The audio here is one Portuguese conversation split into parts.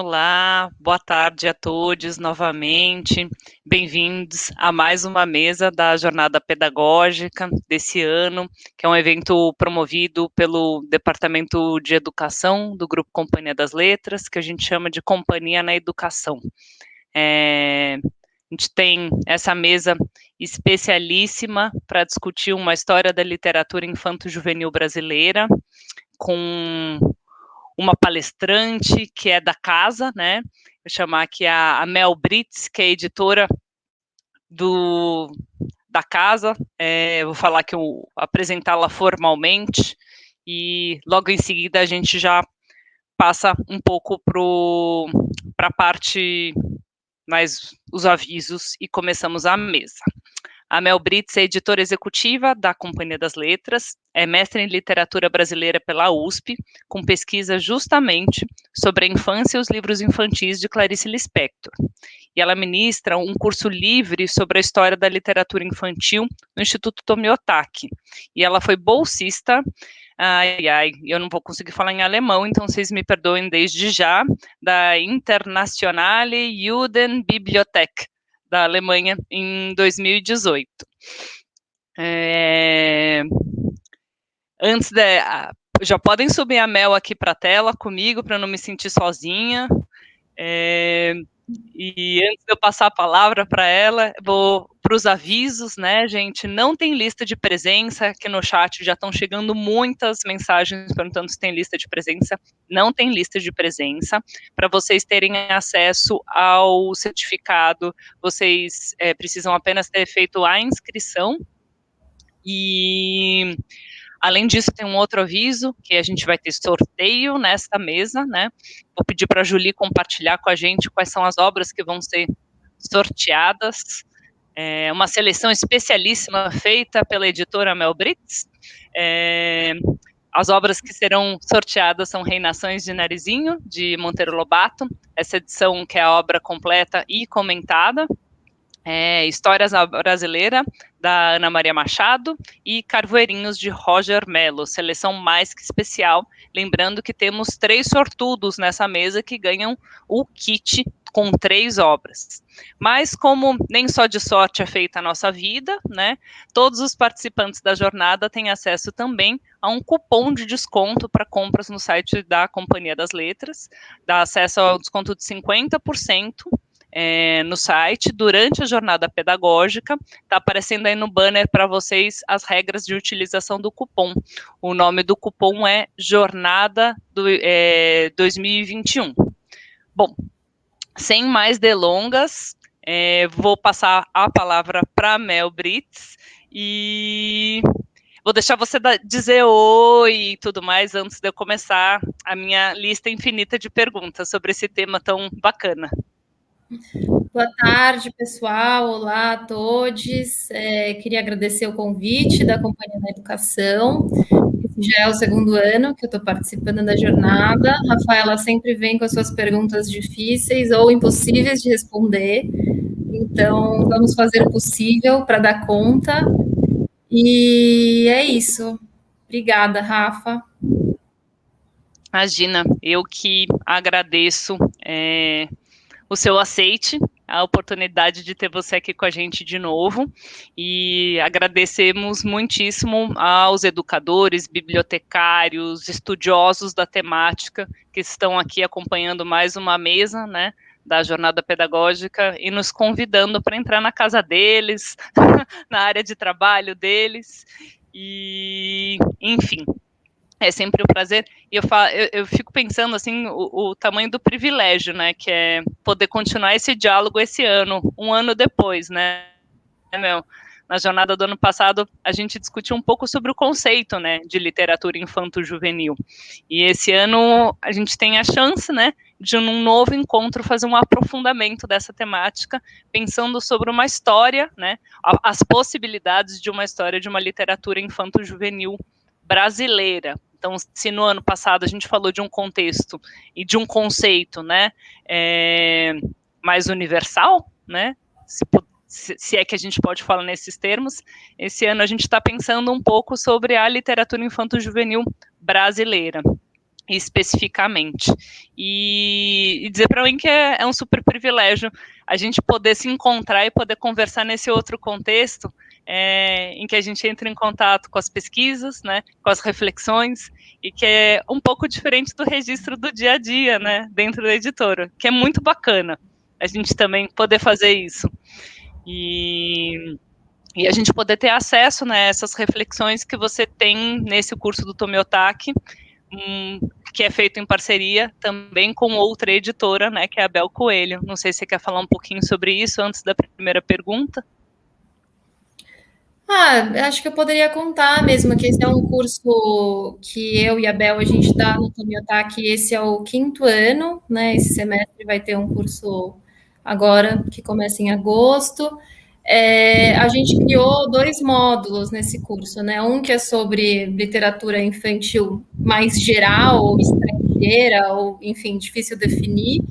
Olá, boa tarde a todos novamente. Bem-vindos a mais uma mesa da Jornada Pedagógica desse ano, que é um evento promovido pelo Departamento de Educação do Grupo Companhia das Letras, que a gente chama de Companhia na Educação. A gente tem essa mesa especialíssima para discutir uma história da literatura infanto-juvenil brasileira, com uma palestrante que é da casa, né? Vou chamar aqui a Mel Brits, que é editora da casa. Vou falar que eu apresentá-la formalmente e logo em seguida a gente já passa um pouco para a parte mais os avisos e começamos a mesa. A Mel Brits é editora executiva da Companhia das Letras, é mestre em literatura brasileira pela USP, com pesquisa justamente sobre a infância e os livros infantis de Clarice Lispector. E ela ministra um curso livre sobre a história da literatura infantil no Instituto Tomiotaki. E ela foi bolsista, eu não vou conseguir falar em alemão, então vocês me perdoem desde já, da Internationale Judenbibliothek, da Alemanha, em 2018. Antes já podem subir a Mel aqui para a tela comigo, para não me sentir sozinha. E antes de eu passar a palavra para ela, vou para os avisos, né, gente? Não tem lista de presença, aqui no chat já estão chegando muitas mensagens perguntando se tem lista de presença. Não tem lista de presença. Para vocês terem acesso ao certificado, vocês precisam apenas ter feito a inscrição. E além disso, tem um outro aviso, que a gente vai ter sorteio nesta mesa, né? Vou pedir para a Julie compartilhar com a gente quais são as obras que vão ser sorteadas. Uma seleção especialíssima feita pela editora Mel Brits. As obras que serão sorteadas são Reinações de Narizinho, de Monteiro Lobato, essa edição que é a obra completa e comentada. Histórias Brasileira, da Ana Maria Machado, e Carvoeirinhos, de Roger Mello, seleção mais que especial, lembrando que temos 3 sortudos nessa mesa que ganham o kit com 3 obras. Mas como nem só de sorte é feita a nossa vida, né, todos os participantes da jornada têm acesso também a um cupom de desconto para compras no site da Companhia das Letras, dá acesso ao desconto de 50%, no site, durante a jornada pedagógica. Está aparecendo aí no banner para vocês as regras de utilização do cupom. O nome do cupom é Jornada 2021. Bom, sem mais delongas, vou passar a palavra para a Mel Brits e vou deixar você dizer oi e tudo mais antes de eu começar a minha lista infinita de perguntas sobre esse tema tão bacana. Boa tarde, pessoal. Olá a todos. Queria agradecer o convite da Companhia da Educação. Esse já é o 2º ano que eu estou participando da jornada. A Rafaela sempre vem com as suas perguntas difíceis ou impossíveis de responder. Então, vamos fazer o possível para dar conta. E é isso. Obrigada, Rafa. Imagina, eu que agradeço o seu aceite, a oportunidade de ter você aqui com a gente de novo, e agradecemos muitíssimo aos educadores, bibliotecários, estudiosos da temática que estão aqui acompanhando mais uma mesa, né, da jornada pedagógica e nos convidando para entrar na casa deles, na área de trabalho deles, e enfim, é sempre um prazer. E eu fico pensando, assim, o tamanho do privilégio, né, que é poder continuar esse diálogo esse ano, um ano depois, né, meu? Na jornada do ano passado, a gente discutiu um pouco sobre o conceito, né, de literatura infanto-juvenil. E esse ano a gente tem a chance, né, de num novo encontro fazer um aprofundamento dessa temática, pensando sobre uma história, né, as possibilidades de uma história de uma literatura infanto-juvenil brasileira. Então, se no ano passado a gente falou de um contexto e de um conceito, né, mais universal, né, se é que a gente pode falar nesses termos, esse ano a gente está pensando um pouco sobre a literatura infanto-juvenil brasileira. especificamente. E dizer para mim que é um super privilégio a gente poder se encontrar e poder conversar nesse outro contexto, em que a gente entra em contato com as pesquisas, né, com as reflexões, e que é um pouco diferente do registro do dia a dia, né, dentro da editora, que é muito bacana a gente também poder fazer isso. E a gente poder ter acesso, né, a essas reflexões que você tem nesse curso do Tomiotaki, que é feito em parceria também com outra editora, né, que é a Bel Coelho. Não sei se você quer falar um pouquinho sobre isso antes da primeira pergunta. Acho que eu poderia contar mesmo que esse é um curso que eu e a Bel, a gente dá no Tomiotaki, esse é o 5º ano, né? Esse semestre vai ter um curso agora que começa em agosto. A gente criou 2 módulos nesse curso, né? Um que é sobre literatura infantil mais geral, ou estrangeira, ou enfim, difícil definir,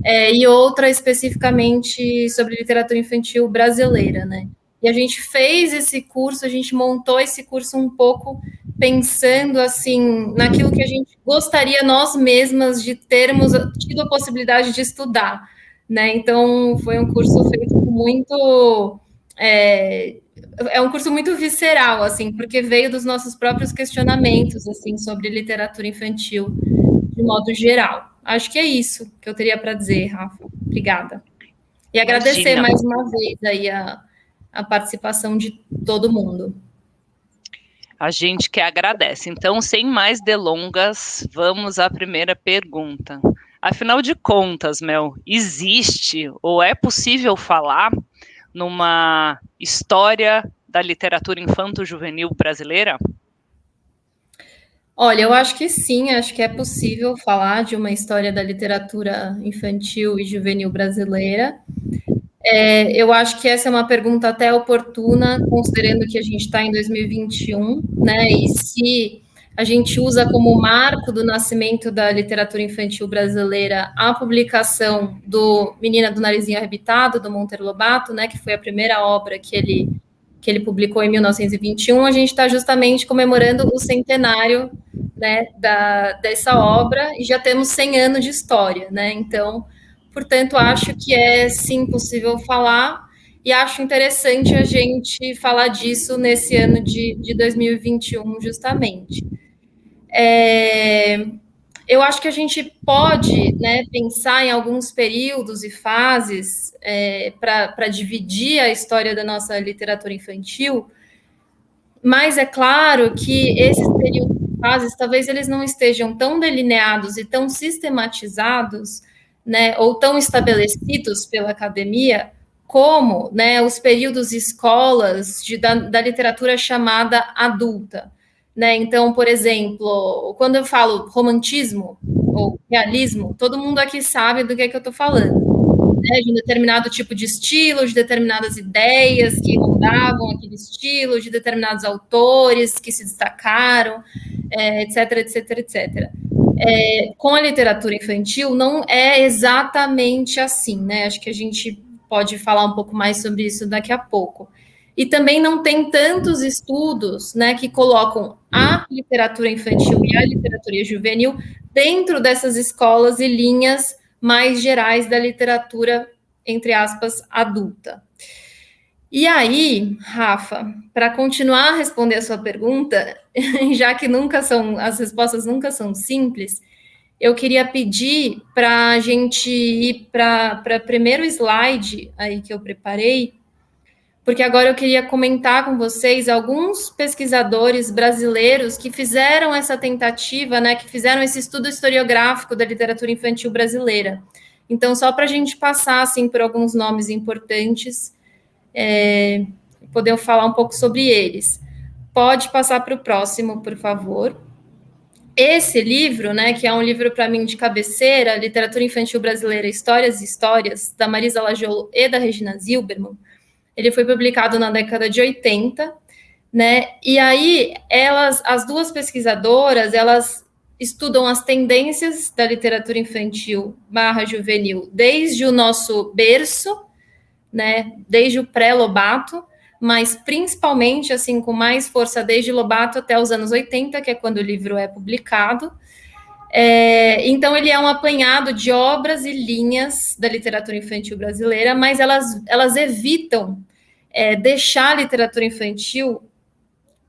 e outra especificamente sobre literatura infantil brasileira, né? E a gente fez esse curso, a gente montou esse curso um pouco pensando assim naquilo que a gente gostaria nós mesmas de termos tido a possibilidade de estudar, né? Então foi um curso feito com muito é um curso muito visceral, assim, porque veio dos nossos próprios questionamentos, assim, sobre literatura infantil de modo geral. Acho que é isso que eu teria para dizer, Rafa. Obrigada. E agradecer Imagina. mais uma vez aí a participação de todo mundo. A gente que agradece. Então, sem mais delongas, vamos à primeira pergunta. Afinal de contas, Mel, existe ou é possível falar numa história da literatura infanto-juvenil brasileira? Olha, eu acho que sim, acho que é possível falar de uma história da literatura infantil e juvenil brasileira. Eu acho que essa é uma pergunta até oportuna, considerando que a gente está em 2021, né? E se a gente usa como marco do nascimento da literatura infantil brasileira a publicação do Menina do Narizinho Arrebitado, do Monteiro Lobato, né? Que foi a primeira obra que ele publicou em 1921, a gente está justamente comemorando o centenário, né, dessa obra, e já temos 100 anos de história, né? Então, portanto, acho que é sim possível falar, e acho interessante a gente falar disso nesse ano de 2021, justamente. Eu acho que a gente pode, né, pensar em alguns períodos e fases para dividir a história da nossa literatura infantil, mas é claro que esses períodos e fases, talvez eles não estejam tão delineados e tão sistematizados, né, ou tão estabelecidos pela academia, como, né, os períodos e escolas da literatura chamada adulta. Né? Então, por exemplo, quando eu falo romantismo ou realismo, todo mundo aqui sabe do que é que eu estou falando. Né, de um determinado tipo de estilo, de determinadas ideias que rondavam aquele estilo, de determinados autores que se destacaram, etc, etc, etc. Com a literatura infantil não é exatamente assim, né? Acho que a gente pode falar um pouco mais sobre isso daqui a pouco. E também não tem tantos estudos, né, que colocam a literatura infantil e a literatura juvenil dentro dessas escolas e linhas mais gerais da literatura, entre aspas, adulta. E aí, Rafa, para continuar a responder a sua pergunta, já que as respostas nunca são simples, eu queria pedir para a gente ir para o primeiro slide aí que eu preparei, porque agora eu queria comentar com vocês alguns pesquisadores brasileiros que fizeram essa tentativa, né, que fizeram esse estudo historiográfico da literatura infantil brasileira. Então, só para a gente passar assim, por alguns nomes importantes, poder falar um pouco sobre eles. Pode passar para o próximo, por favor. Esse livro, né, que é um livro para mim de cabeceira, Literatura Infantil Brasileira, Histórias e Histórias, da Marisa Lajolo e da Regina Zilberman, ele foi publicado na década de 80, né? E aí as duas pesquisadoras, elas estudam as tendências da literatura infantil / juvenil desde o nosso berço, né? Desde o pré-Lobato, mas principalmente assim com mais força desde Lobato até os anos 80, que é quando o livro é publicado. Então, ele é um apanhado de obras e linhas da literatura infantil brasileira, mas elas evitam deixar a literatura infantil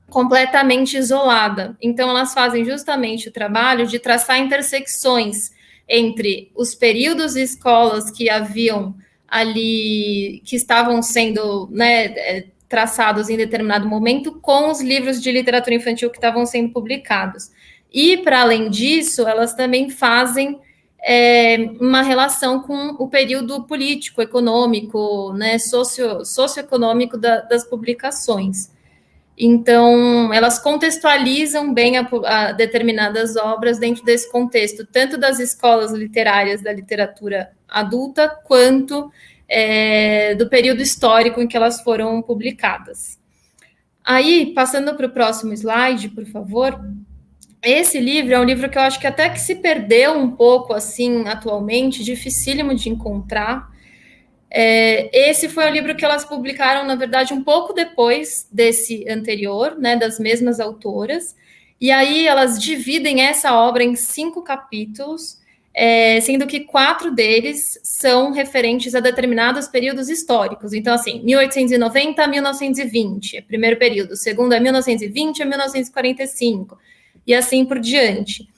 completamente isolada. Então, elas fazem justamente o trabalho de traçar intersecções entre os períodos e escolas que haviam ali, que estavam sendo, né, traçados em determinado momento, com os livros de literatura infantil que estavam sendo publicados. E, para além disso, elas também fazem uma relação com o período político, econômico, né, socioeconômico das publicações. Então, elas contextualizam bem a determinadas obras dentro desse contexto, tanto das escolas literárias da literatura adulta, quanto do período histórico em que elas foram publicadas. Aí, passando para o próximo slide, por favor. Esse livro é um livro que eu acho que até que se perdeu um pouco, assim, atualmente, dificílimo de encontrar. Esse foi um livro que elas publicaram, na verdade, um pouco depois desse anterior, né, das mesmas autoras, e aí elas dividem essa obra em 5 capítulos, sendo que 4 deles são referentes a determinados períodos históricos. Então, assim, 1890 a 1920, é o primeiro período, o segundo é 1920 a 1945, e assim por diante.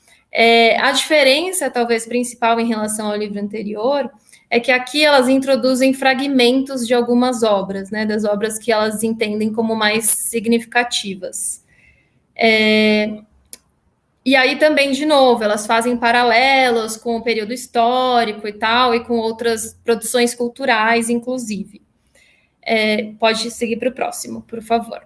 A diferença, talvez, principal em relação ao livro anterior é que aqui elas introduzem fragmentos de algumas obras, né, das obras que elas entendem como mais significativas. E aí também, de novo, elas fazem paralelos com o período histórico e tal, e com outras produções culturais, inclusive. Pode seguir para o próximo, por favor.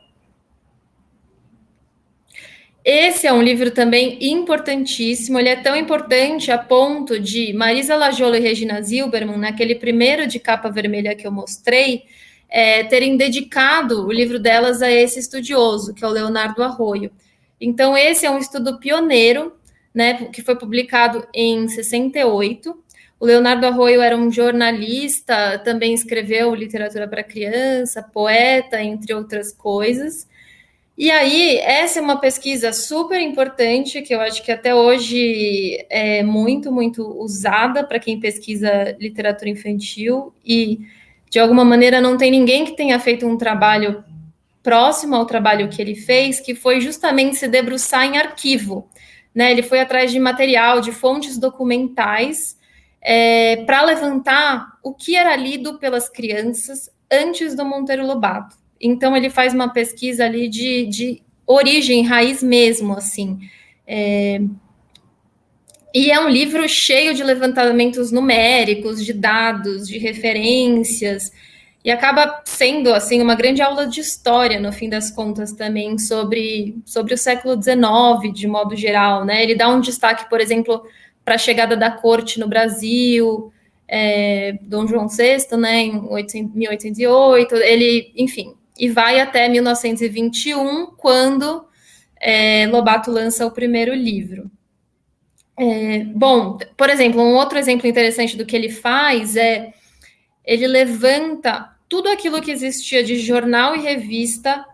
Esse é um livro também importantíssimo, ele é tão importante a ponto de Marisa Lajolo e Regina Zilberman, naquele primeiro de capa vermelha que eu mostrei, terem dedicado o livro delas a esse estudioso, que é o Leonardo Arroyo. Então, esse é um estudo pioneiro, né, que foi publicado em 68. O Leonardo Arroyo era um jornalista, também escreveu literatura para criança, poeta, entre outras coisas. E aí, essa é uma pesquisa super importante, que eu acho que até hoje é muito, muito usada para quem pesquisa literatura infantil, e, de alguma maneira, não tem ninguém que tenha feito um trabalho próximo ao trabalho que ele fez, que foi justamente se debruçar em arquivo, né? Ele foi atrás de material, de fontes documentais, para levantar o que era lido pelas crianças antes do Monteiro Lobato. Então, ele faz uma pesquisa ali de origem, raiz mesmo, assim. E é um livro cheio de levantamentos numéricos, de dados, de referências, e acaba sendo, assim, uma grande aula de história, no fim das contas, também, sobre o século XIX, de modo geral, né? Ele dá um destaque, por exemplo, para a chegada da corte no Brasil, Dom João VI, né, em 1808, ele, enfim, e vai até 1921, quando Lobato lança o primeiro livro. Bom, por exemplo, um outro exemplo interessante do que ele faz ele levanta tudo aquilo que existia de jornal e revista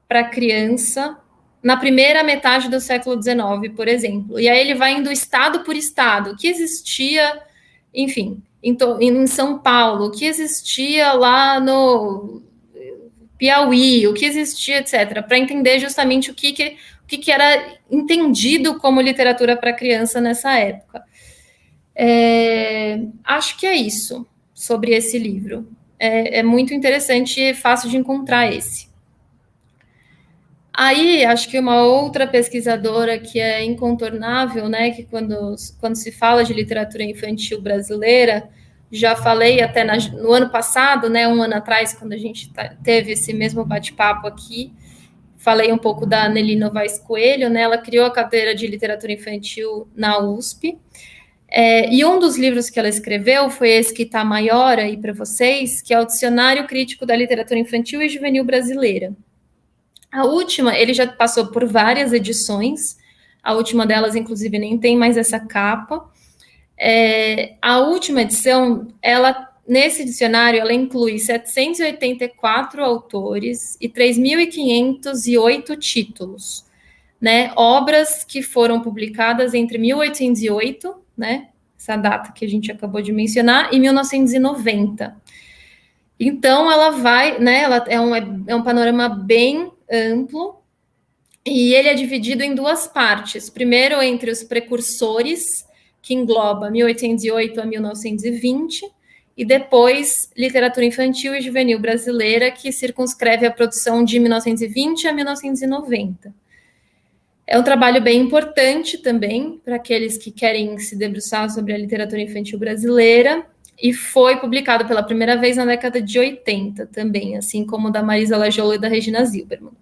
para criança na primeira metade do século XIX, por exemplo. E aí ele vai indo estado por estado, o que existia, enfim, em São Paulo, o que existia lá no Piauí, o que existia, etc., para entender justamente o que era entendido como literatura para criança nessa época. Acho que é isso sobre esse livro. É muito interessante e fácil de encontrar esse. Aí, acho que uma outra pesquisadora que é incontornável, né, que quando se fala de literatura infantil brasileira, já falei até no ano passado, né, um ano atrás, quando a gente teve esse mesmo bate-papo aqui, falei um pouco da Nelly Novaes Coelho, né, ela criou a cadeira de literatura infantil na USP, e um dos livros que ela escreveu foi esse que está maior aí para vocês, que é o Dicionário Crítico da Literatura Infantil e Juvenil Brasileira. A última, ele já passou por várias edições, a última delas, inclusive, nem tem mais essa capa. A última edição, nesse dicionário, ela inclui 784 autores e 3.508 títulos. né, obras que foram publicadas entre 1808, né, essa data que a gente acabou de mencionar, e 1990. Então, ela vai, né, ela é um panorama bem amplo, e ele é dividido em duas partes. Primeiro, entre os precursores, que engloba 1808 a 1920, e depois literatura infantil e juvenil brasileira, que circunscreve a produção de 1920 a 1990. É um trabalho bem importante também para aqueles que querem se debruçar sobre a literatura infantil brasileira, e foi publicado pela primeira vez na década de 80 também, assim como o da Marisa Lajolo e da Regina Zilberman.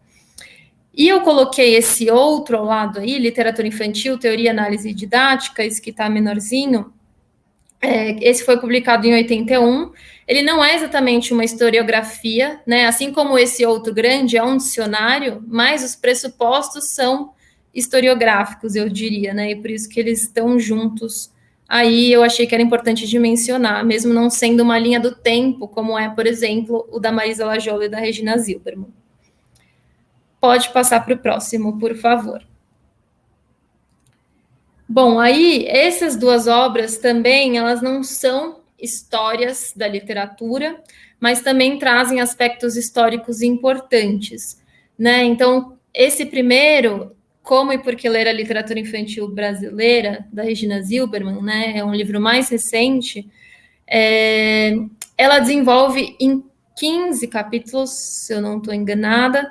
E eu coloquei esse outro ao lado aí, literatura infantil, teoria, análise e didática, esse que está menorzinho. Esse foi publicado em 81. Ele não é exatamente uma historiografia, né? Assim como esse outro grande é um dicionário, mas os pressupostos são historiográficos, eu diria, né? E por isso que eles estão juntos. Aí eu achei que era importante de mencionar, mesmo não sendo uma linha do tempo, como é, por exemplo, o da Marisa Lajolo e da Regina Zilberman. Pode passar para o próximo, por favor. Bom, aí essas duas obras também, elas não são histórias da literatura, mas também trazem aspectos históricos importantes, né? Então, esse primeiro, Como e Por que Ler a Literatura Infantil Brasileira, da Regina Zilberman, né? É um livro mais recente. Ela desenvolve em 15 capítulos, se eu não estou enganada,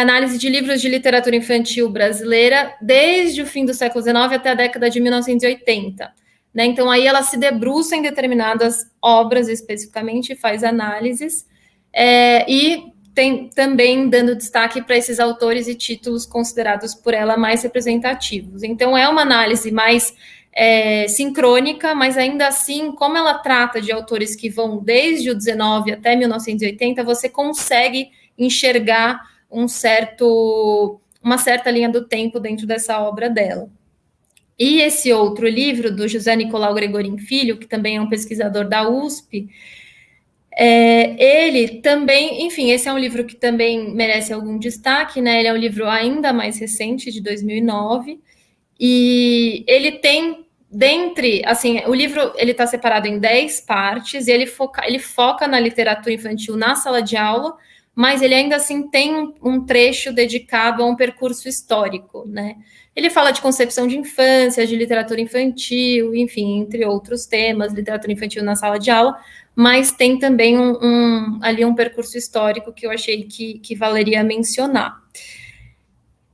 análise de livros de literatura infantil brasileira desde o fim do século XIX até a década de 1980. Né? Então, aí ela se debruça em determinadas obras especificamente, faz análises, e tem também dando destaque para esses autores e títulos considerados por ela mais representativos. Então, é uma análise mais sincrônica, mas ainda assim, como ela trata de autores que vão desde o 19 até 1980, você consegue enxergar uma certa linha do tempo dentro dessa obra dela. E esse outro livro, do José Nicolau Gregorin Filho, que também é um pesquisador da USP, ele também, enfim, esse é um livro que também merece algum destaque, né? Ele é um livro ainda mais recente, de 2009, e ele tem, assim, o livro ele está separado em 10 partes, e ele foca na literatura infantil na sala de aula, mas ele ainda assim tem um trecho dedicado a um percurso histórico, né? Ele fala de concepção de infância, de literatura infantil, enfim, entre outros temas, literatura infantil na sala de aula, mas tem também ali um percurso histórico que eu achei que valeria mencionar.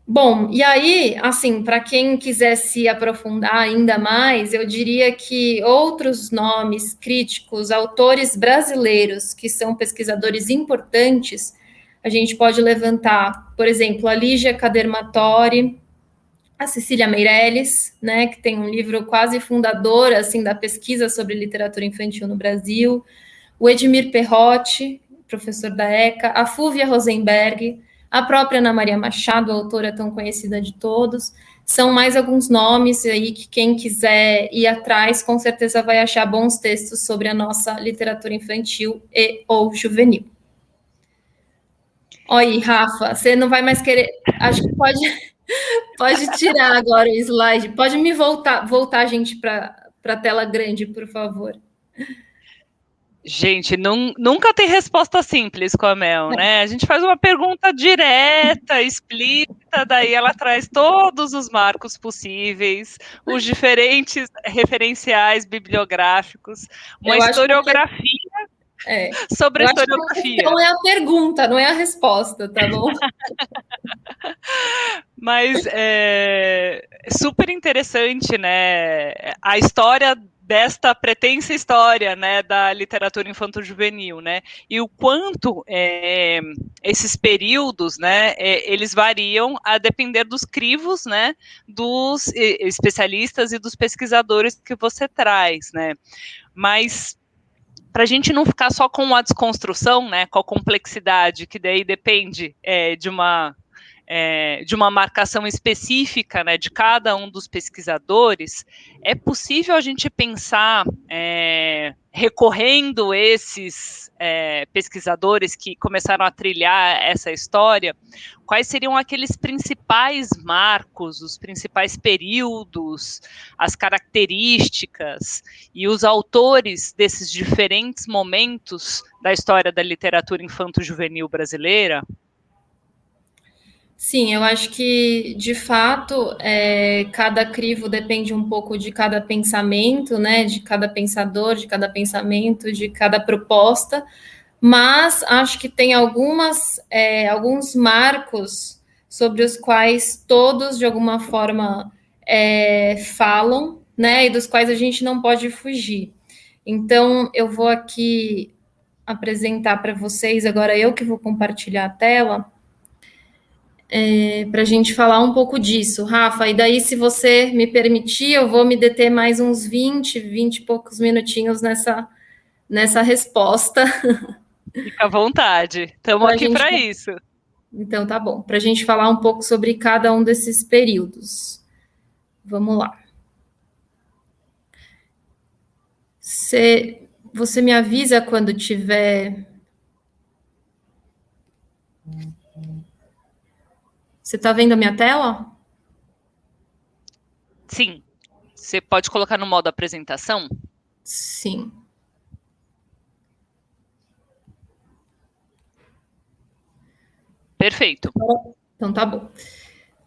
Bom, e aí, assim, para quem quiser se aprofundar ainda mais, eu diria que outros nomes críticos, autores brasileiros que são pesquisadores importantes, a gente pode levantar, por exemplo, a Lígia Cadermatori, a Cecília Meirelles, né, que tem um livro quase fundador, assim, da pesquisa sobre literatura infantil no Brasil, o Edmir Perrotti, professor da ECA, a Fúvia Rosenberg, a própria Ana Maria Machado, a autora tão conhecida de todos. São mais alguns nomes aí que quem quiser ir atrás, com certeza vai achar bons textos sobre a nossa literatura infantil e ou juvenil. Olha aí, Rafa, você não vai mais querer... Acho que pode tirar agora o slide. Pode me voltar a gente, para a tela grande, por favor. Gente, nunca tem resposta simples com a Mel, né? A gente faz uma pergunta direta, explícita, daí ela traz todos os marcos possíveis, os diferentes referenciais bibliográficos, uma historiografia sobre a historiografia. Não é a pergunta, não é a resposta, tá bom? Mas é super interessante, né? A história desta pretensa história, né, da literatura infanto-juvenil, né, e o quanto esses períodos, né, eles variam a depender dos crivos, né, dos especialistas e dos pesquisadores que você traz, né, mas para a gente não ficar só com a desconstrução, né, com a complexidade, que daí depende de uma de uma marcação específica, né, de cada um dos pesquisadores, é possível a gente pensar, recorrendo esses pesquisadores que começaram a trilhar essa história, quais seriam aqueles principais marcos, os principais períodos, as características e os autores desses diferentes momentos da história da literatura infanto-juvenil brasileira? Sim, eu acho que, de fato, cada crivo depende um pouco de cada pensamento, né? De cada pensador, de cada pensamento, de cada proposta, mas acho que tem alguns marcos sobre os quais todos, de alguma forma, falam, né? E dos quais a gente não pode fugir. Então, eu vou aqui apresentar para vocês, agora eu que vou compartilhar a tela, para a gente falar um pouco disso, Rafa. E daí, se você me permitir, eu vou me deter mais uns 20 e poucos minutinhos nessa resposta. Fica à vontade, estamos aqui para isso. Então, tá bom, para a gente falar um pouco sobre cada um desses períodos. Vamos lá. Você me avisa quando tiver. Você está vendo a minha tela? Sim. Você pode colocar no modo apresentação? Sim. Perfeito. Então tá bom.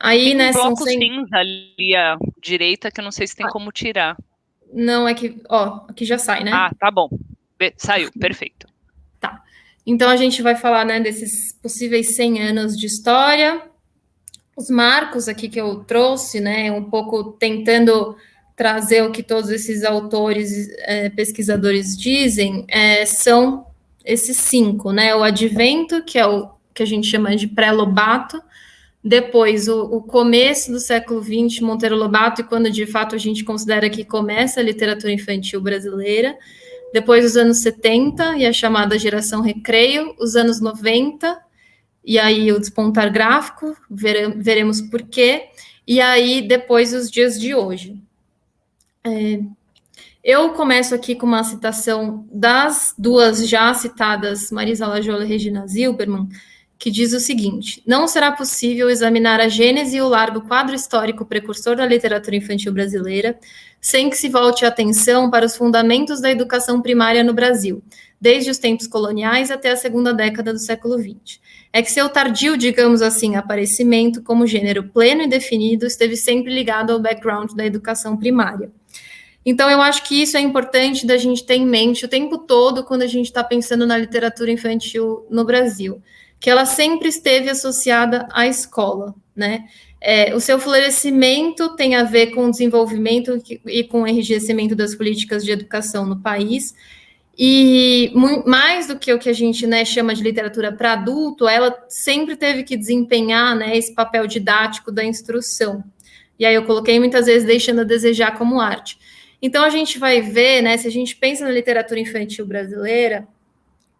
Aí, tem né, blocos cinza ali à direita que eu não sei se tem como tirar. Não, é que, aqui já sai, né? Ah, tá bom. Saiu, perfeito. Tá. Então a gente vai falar, né, desses possíveis 100 anos de história. Os marcos aqui que eu trouxe, né, um pouco tentando trazer o que todos esses autores, pesquisadores dizem, são esses 5, né? O advento, que é o que a gente chama de pré-Lobato, depois o começo do século XX, Monteiro Lobato, e quando de fato a gente considera que começa a literatura infantil brasileira, depois os anos 70 e a chamada geração Recreio, os anos 90, e aí o despontar gráfico, veremos por quê, e aí depois os dias de hoje. Eu começo aqui com uma citação das duas já citadas, Marisa Lajola e Regina Zilberman, que diz o seguinte: não será possível examinar a gênese e o largo quadro histórico precursor da literatura infantil brasileira sem que se volte a atenção para os fundamentos da educação primária no Brasil, desde os tempos coloniais até a segunda década do século XX. É que seu tardio, digamos assim, aparecimento como gênero pleno e definido esteve sempre ligado ao background da educação primária. Então, eu acho que isso é importante da gente ter em mente o tempo todo quando a gente está pensando na literatura infantil no Brasil, que ela sempre esteve associada à escola, né? O seu florescimento tem a ver com o desenvolvimento e com o enrijecimento das políticas de educação no país, e mais do que o que a gente, né, chama de literatura para adulto, ela sempre teve que desempenhar, né, esse papel didático da instrução. E aí eu coloquei muitas vezes deixando a desejar como arte. Então a gente vai ver, né, se a gente pensa na literatura infantil brasileira,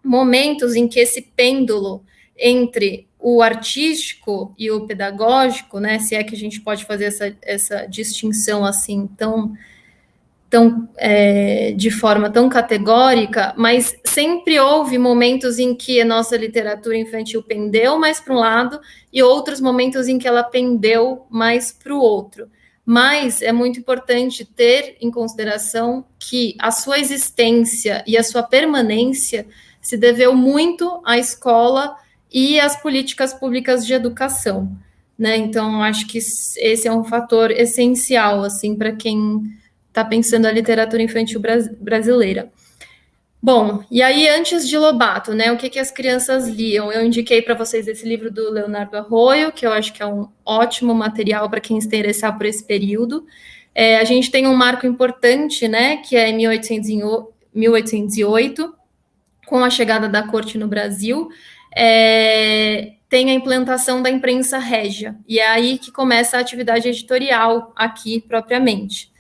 momentos em que esse pêndulo entre o artístico e o pedagógico, né, se é que a gente pode fazer essa distinção assim tão de forma tão categórica, mas sempre houve momentos em que a nossa literatura infantil pendeu mais para um lado e outros momentos em que ela pendeu mais para o outro. Mas é muito importante ter em consideração que a sua existência e a sua permanência se deveu muito à escola e às políticas públicas de educação, né? Então, acho que esse é um fator essencial, assim, para quem está pensando a literatura infantil brasileira. Bom, e aí antes de Lobato, né, o que as crianças liam? Eu indiquei para vocês esse livro do Leonardo Arroyo, que eu acho que é um ótimo material para quem se interessar por esse período. A gente tem um marco importante, né, que é em 1808, com a chegada da corte no Brasil, tem a implantação da imprensa régia, e é aí que começa a atividade editorial aqui propriamente.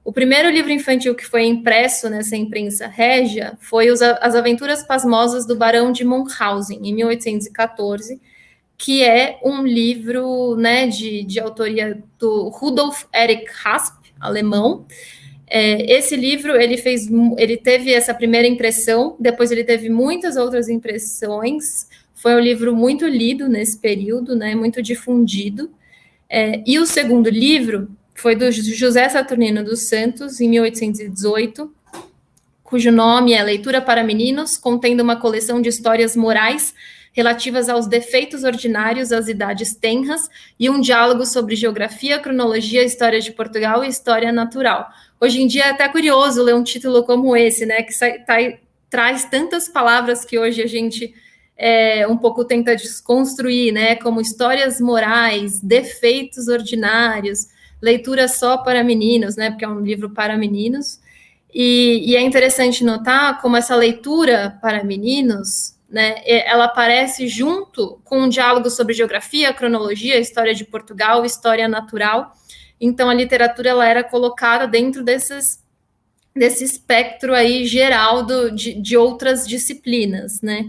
O primeiro livro infantil que foi impresso nessa imprensa régia foi As Aventuras Pasmosas do Barão de Munchausen, em 1814, que é um livro, né, de autoria do Rudolf Erich Rasp, alemão. Esse livro, ele teve essa primeira impressão, depois ele teve muitas outras impressões, foi um livro muito lido nesse período, né, muito difundido. E o segundo livro foi do José Saturnino dos Santos, em 1818, cujo nome é Leitura para Meninos, contendo uma coleção de histórias morais relativas aos defeitos ordinários às idades tenras e um diálogo sobre geografia, cronologia, história de Portugal e história natural. Hoje em dia é até curioso ler um título como esse, né, que traz tantas palavras que hoje a gente um pouco tenta desconstruir, né, como histórias morais, defeitos ordinários, leitura só para meninos, né, porque é um livro para meninos. E é interessante notar como essa leitura para meninos, né, ela aparece junto com um diálogo sobre geografia, cronologia, história de Portugal, história natural. Então, a literatura ela era colocada dentro desse espectro aí geral de outras disciplinas, né?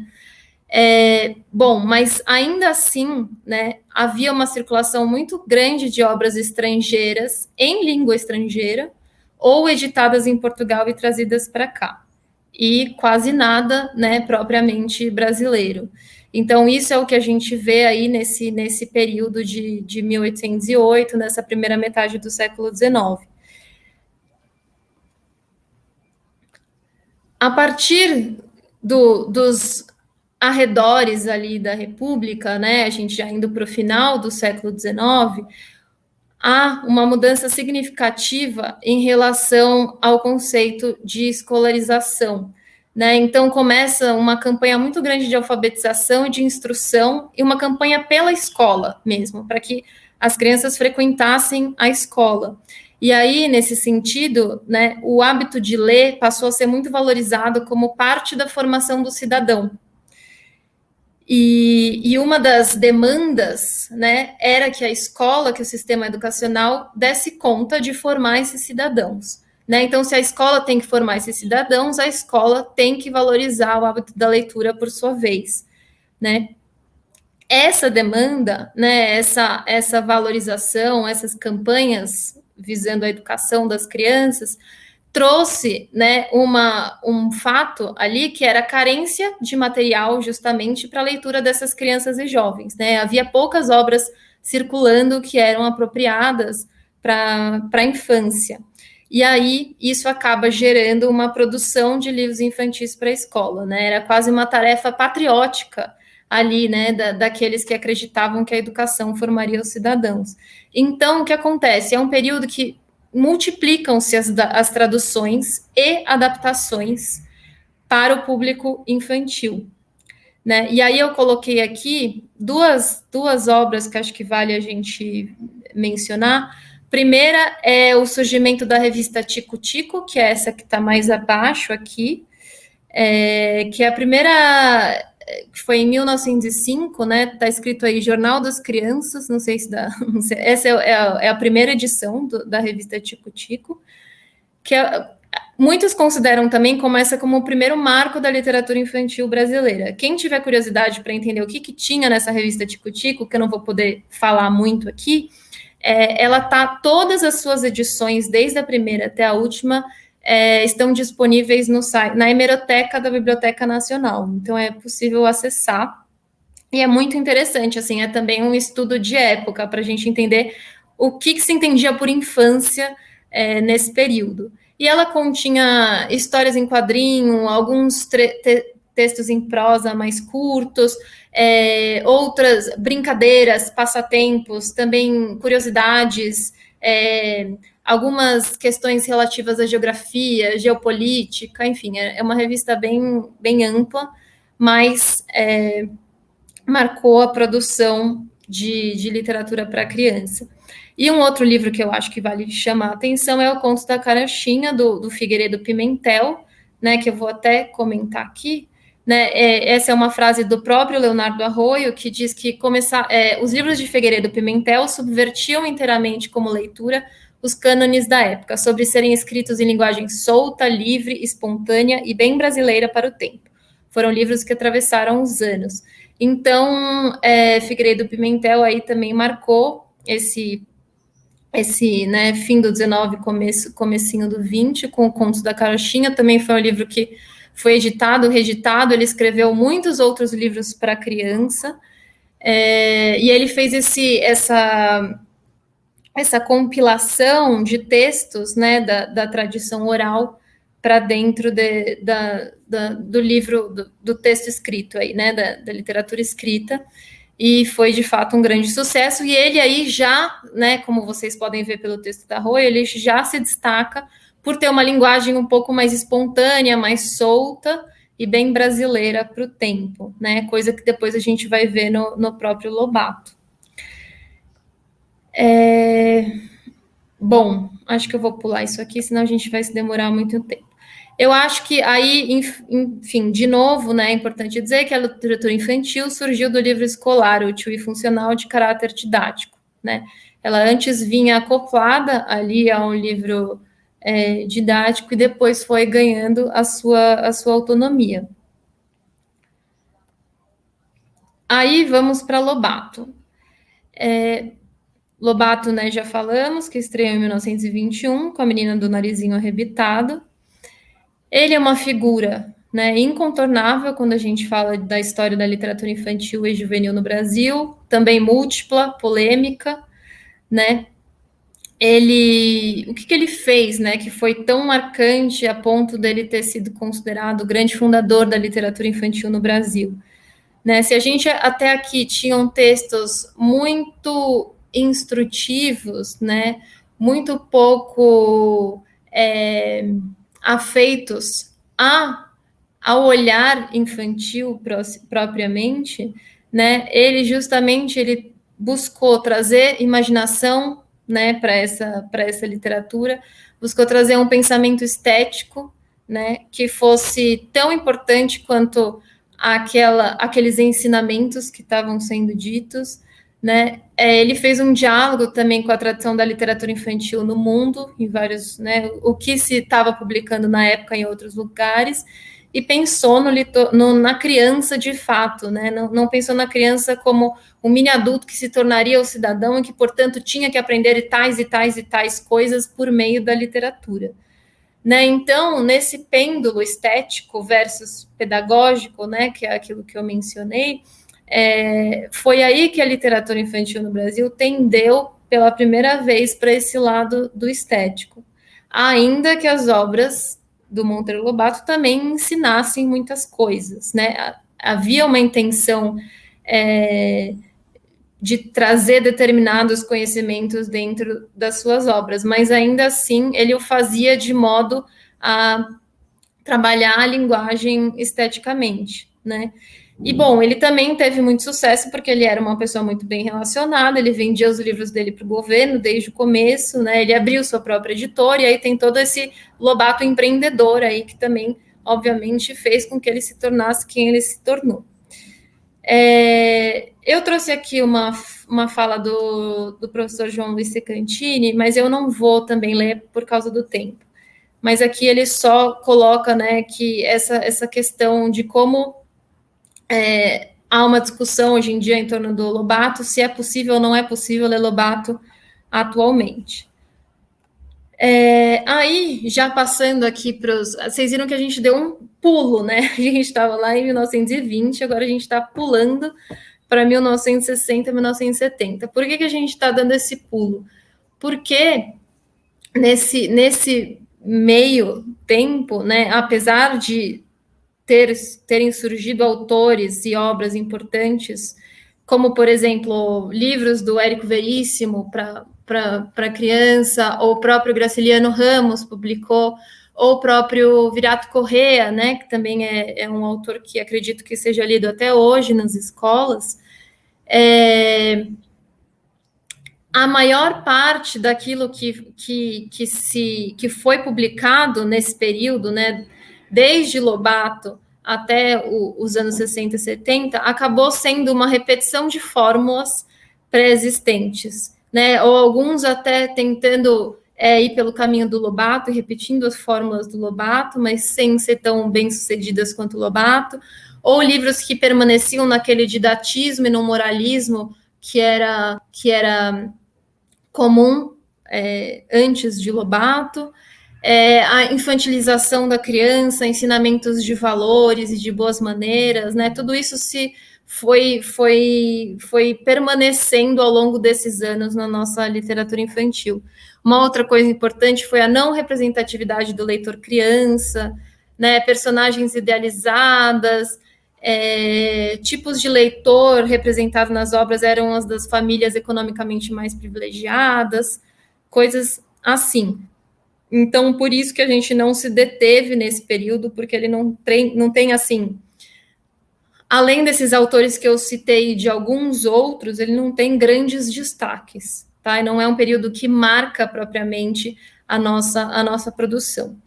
Bom, mas ainda assim, né, havia uma circulação muito grande de obras estrangeiras em língua estrangeira, ou editadas em Portugal e trazidas para cá. E quase nada, né, propriamente brasileiro. Então, isso é o que a gente vê aí nesse período de 1808, nessa primeira metade do século XIX. A partir dos arredores ali da República, né, a gente já indo para o final do século XIX, há uma mudança significativa em relação ao conceito de escolarização, né? Então começa uma campanha muito grande de alfabetização e de instrução e uma campanha pela escola mesmo, para que as crianças frequentassem a escola. E aí, nesse sentido, né, o hábito de ler passou a ser muito valorizado como parte da formação do cidadão. E uma das demandas, né, era que a escola, que o sistema educacional desse conta de formar esses cidadãos, né? Então, se a escola tem que formar esses cidadãos, a escola tem que valorizar o hábito da leitura por sua vez, né? Essa demanda, né, essa valorização, essas campanhas visando a educação das crianças, trouxe, né, um fato ali que era a carência de material justamente para a leitura dessas crianças e jovens, né? Havia poucas obras circulando que eram apropriadas para a infância. E aí isso acaba gerando uma produção de livros infantis para a escola, né? Era quase uma tarefa patriótica ali, né, daqueles que acreditavam que a educação formaria os cidadãos. Então, o que acontece? É um período que multiplicam-se as traduções e adaptações para o público infantil, né? E aí eu coloquei aqui duas obras que acho que vale a gente mencionar. Primeira é o surgimento da revista Tico Tico, que é essa que está mais abaixo aqui, que é a primeira, que foi em 1905, né? Está escrito aí Jornal das Crianças, não sei se dá. Não sei, essa é a primeira edição da revista Tico Tico, que muitos consideram também como o primeiro marco da literatura infantil brasileira. Quem tiver curiosidade para entender o que tinha nessa revista Tico Tico, que eu não vou poder falar muito aqui, ela todas as suas edições, desde a primeira até a última, estão disponíveis no site, na hemeroteca da Biblioteca Nacional. Então é possível acessar. E é muito interessante, assim, é também um estudo de época para a gente entender o que se entendia por infância nesse período. E ela continha histórias em quadrinho, alguns textos em prosa mais curtos, outras brincadeiras, passatempos, também curiosidades, algumas questões relativas à geografia, geopolítica, enfim, é uma revista bem, bem ampla, mas marcou a produção de literatura para criança. E um outro livro que eu acho que vale chamar a atenção é o Conto da Carochinha, do Figueiredo Pimentel, né, que eu vou até comentar aqui. Né, essa é uma frase do próprio Leonardo Arroio, que diz que os livros de Figueiredo Pimentel subvertiam inteiramente como leitura os cânones da época, sobre serem escritos em linguagem solta, livre, espontânea e bem brasileira para o tempo. Foram livros que atravessaram os anos. Então, Figueiredo Pimentel aí também marcou esse né, fim do 19, comecinho do 20, com o Contos da Carochinha. Também foi um livro que foi editado, reeditado. Ele escreveu muitos outros livros para criança. E ele fez essa compilação de textos, né, da tradição oral para dentro do livro, do texto escrito aí, né, da literatura escrita, e foi de fato um grande sucesso. E ele aí já, né, como vocês podem ver pelo texto da Rô, ele já se destaca por ter uma linguagem um pouco mais espontânea, mais solta e bem brasileira para o tempo, né, coisa que depois a gente vai ver no próprio Lobato. Bom, acho que eu vou pular isso aqui, senão a gente vai se demorar muito tempo. Eu acho que aí, enfim, de novo, né, é importante dizer que a literatura infantil surgiu do livro escolar, útil e funcional, de caráter didático, né? Ela antes vinha acoplada ali a um livro didático e depois foi ganhando a sua autonomia. Aí vamos para Lobato. Lobato, né, já falamos, que estreou em 1921, com a Menina do Narizinho Arrebitado. Ele é uma figura, né, incontornável quando a gente fala da história da literatura infantil e juvenil no Brasil, também múltipla, polêmica, né? O que ele fez, né, que foi tão marcante a ponto dele ter sido considerado o grande fundador da literatura infantil no Brasil, né? Se a gente até aqui tinham textos muito instrutivos, né, muito pouco afeitos ao olhar infantil propriamente, né, ele buscou trazer imaginação, né, para essa literatura, buscou trazer um pensamento estético, né, que fosse tão importante quanto aqueles ensinamentos que estavam sendo ditos, né? Ele fez um diálogo também com a tradição da literatura infantil no mundo, em vários, né, o que se estava publicando na época em outros lugares, e pensou na criança de fato, né? Não pensou na criança como um mini adulto que se tornaria o cidadão e que, portanto, tinha que aprender tais e tais e tais coisas por meio da literatura. Né? Então, nesse pêndulo estético versus pedagógico, né, que é aquilo que eu mencionei, foi aí que a literatura infantil no Brasil tendeu pela primeira vez para esse lado do estético, ainda que as obras do Monteiro Lobato também ensinassem muitas coisas, né? Havia uma intenção de trazer determinados conhecimentos dentro das suas obras, mas ainda assim ele o fazia de modo a trabalhar a linguagem esteticamente, né? E, bom, ele também teve muito sucesso porque ele era uma pessoa muito bem relacionada, ele vendia os livros dele para o governo desde o começo, né? Ele abriu sua própria editora e aí tem todo esse Lobato empreendedor aí que também, obviamente, fez com que ele se tornasse quem ele se tornou. Eu trouxe aqui uma fala do professor João Luiz Secantini, mas eu não vou também ler por causa do tempo. Mas aqui ele só coloca, né, que essa questão de como há uma discussão hoje em dia em torno do Lobato, se é possível ou não é possível ler Lobato atualmente. Aí, já passando aqui para os... Vocês viram que a gente deu um pulo, né? A gente estava lá em 1920, agora a gente está pulando para 1960, 1970. Por que a gente está dando esse pulo? Porque nesse meio tempo, né, apesar de terem surgido autores e obras importantes, como, por exemplo, livros do Érico Veríssimo para criança, ou o próprio Graciliano Ramos publicou, ou o próprio Virato Corrêa, né, que também é um autor que acredito que seja lido até hoje nas escolas. A maior parte daquilo que foi publicado nesse período, né, desde Lobato até os anos 60 e 70, acabou sendo uma repetição de fórmulas pré-existentes, né, ou alguns até tentando ir pelo caminho do Lobato, repetindo as fórmulas do Lobato, mas sem ser tão bem-sucedidas quanto o Lobato, ou livros que permaneciam naquele didatismo e no moralismo que era comum antes de Lobato, a infantilização da criança, ensinamentos de valores e de boas maneiras, né? Tudo isso foi permanecendo ao longo desses anos na nossa literatura infantil. Uma outra coisa importante foi a não representatividade do leitor criança, né? Personagens idealizadas, tipos de leitor representado nas obras eram as das famílias economicamente mais privilegiadas, coisas assim. Então, por isso que a gente não se deteve nesse período, porque ele não tem assim, além desses autores que eu citei de alguns outros, ele não tem grandes destaques, tá? E não é um período que marca propriamente a nossa produção.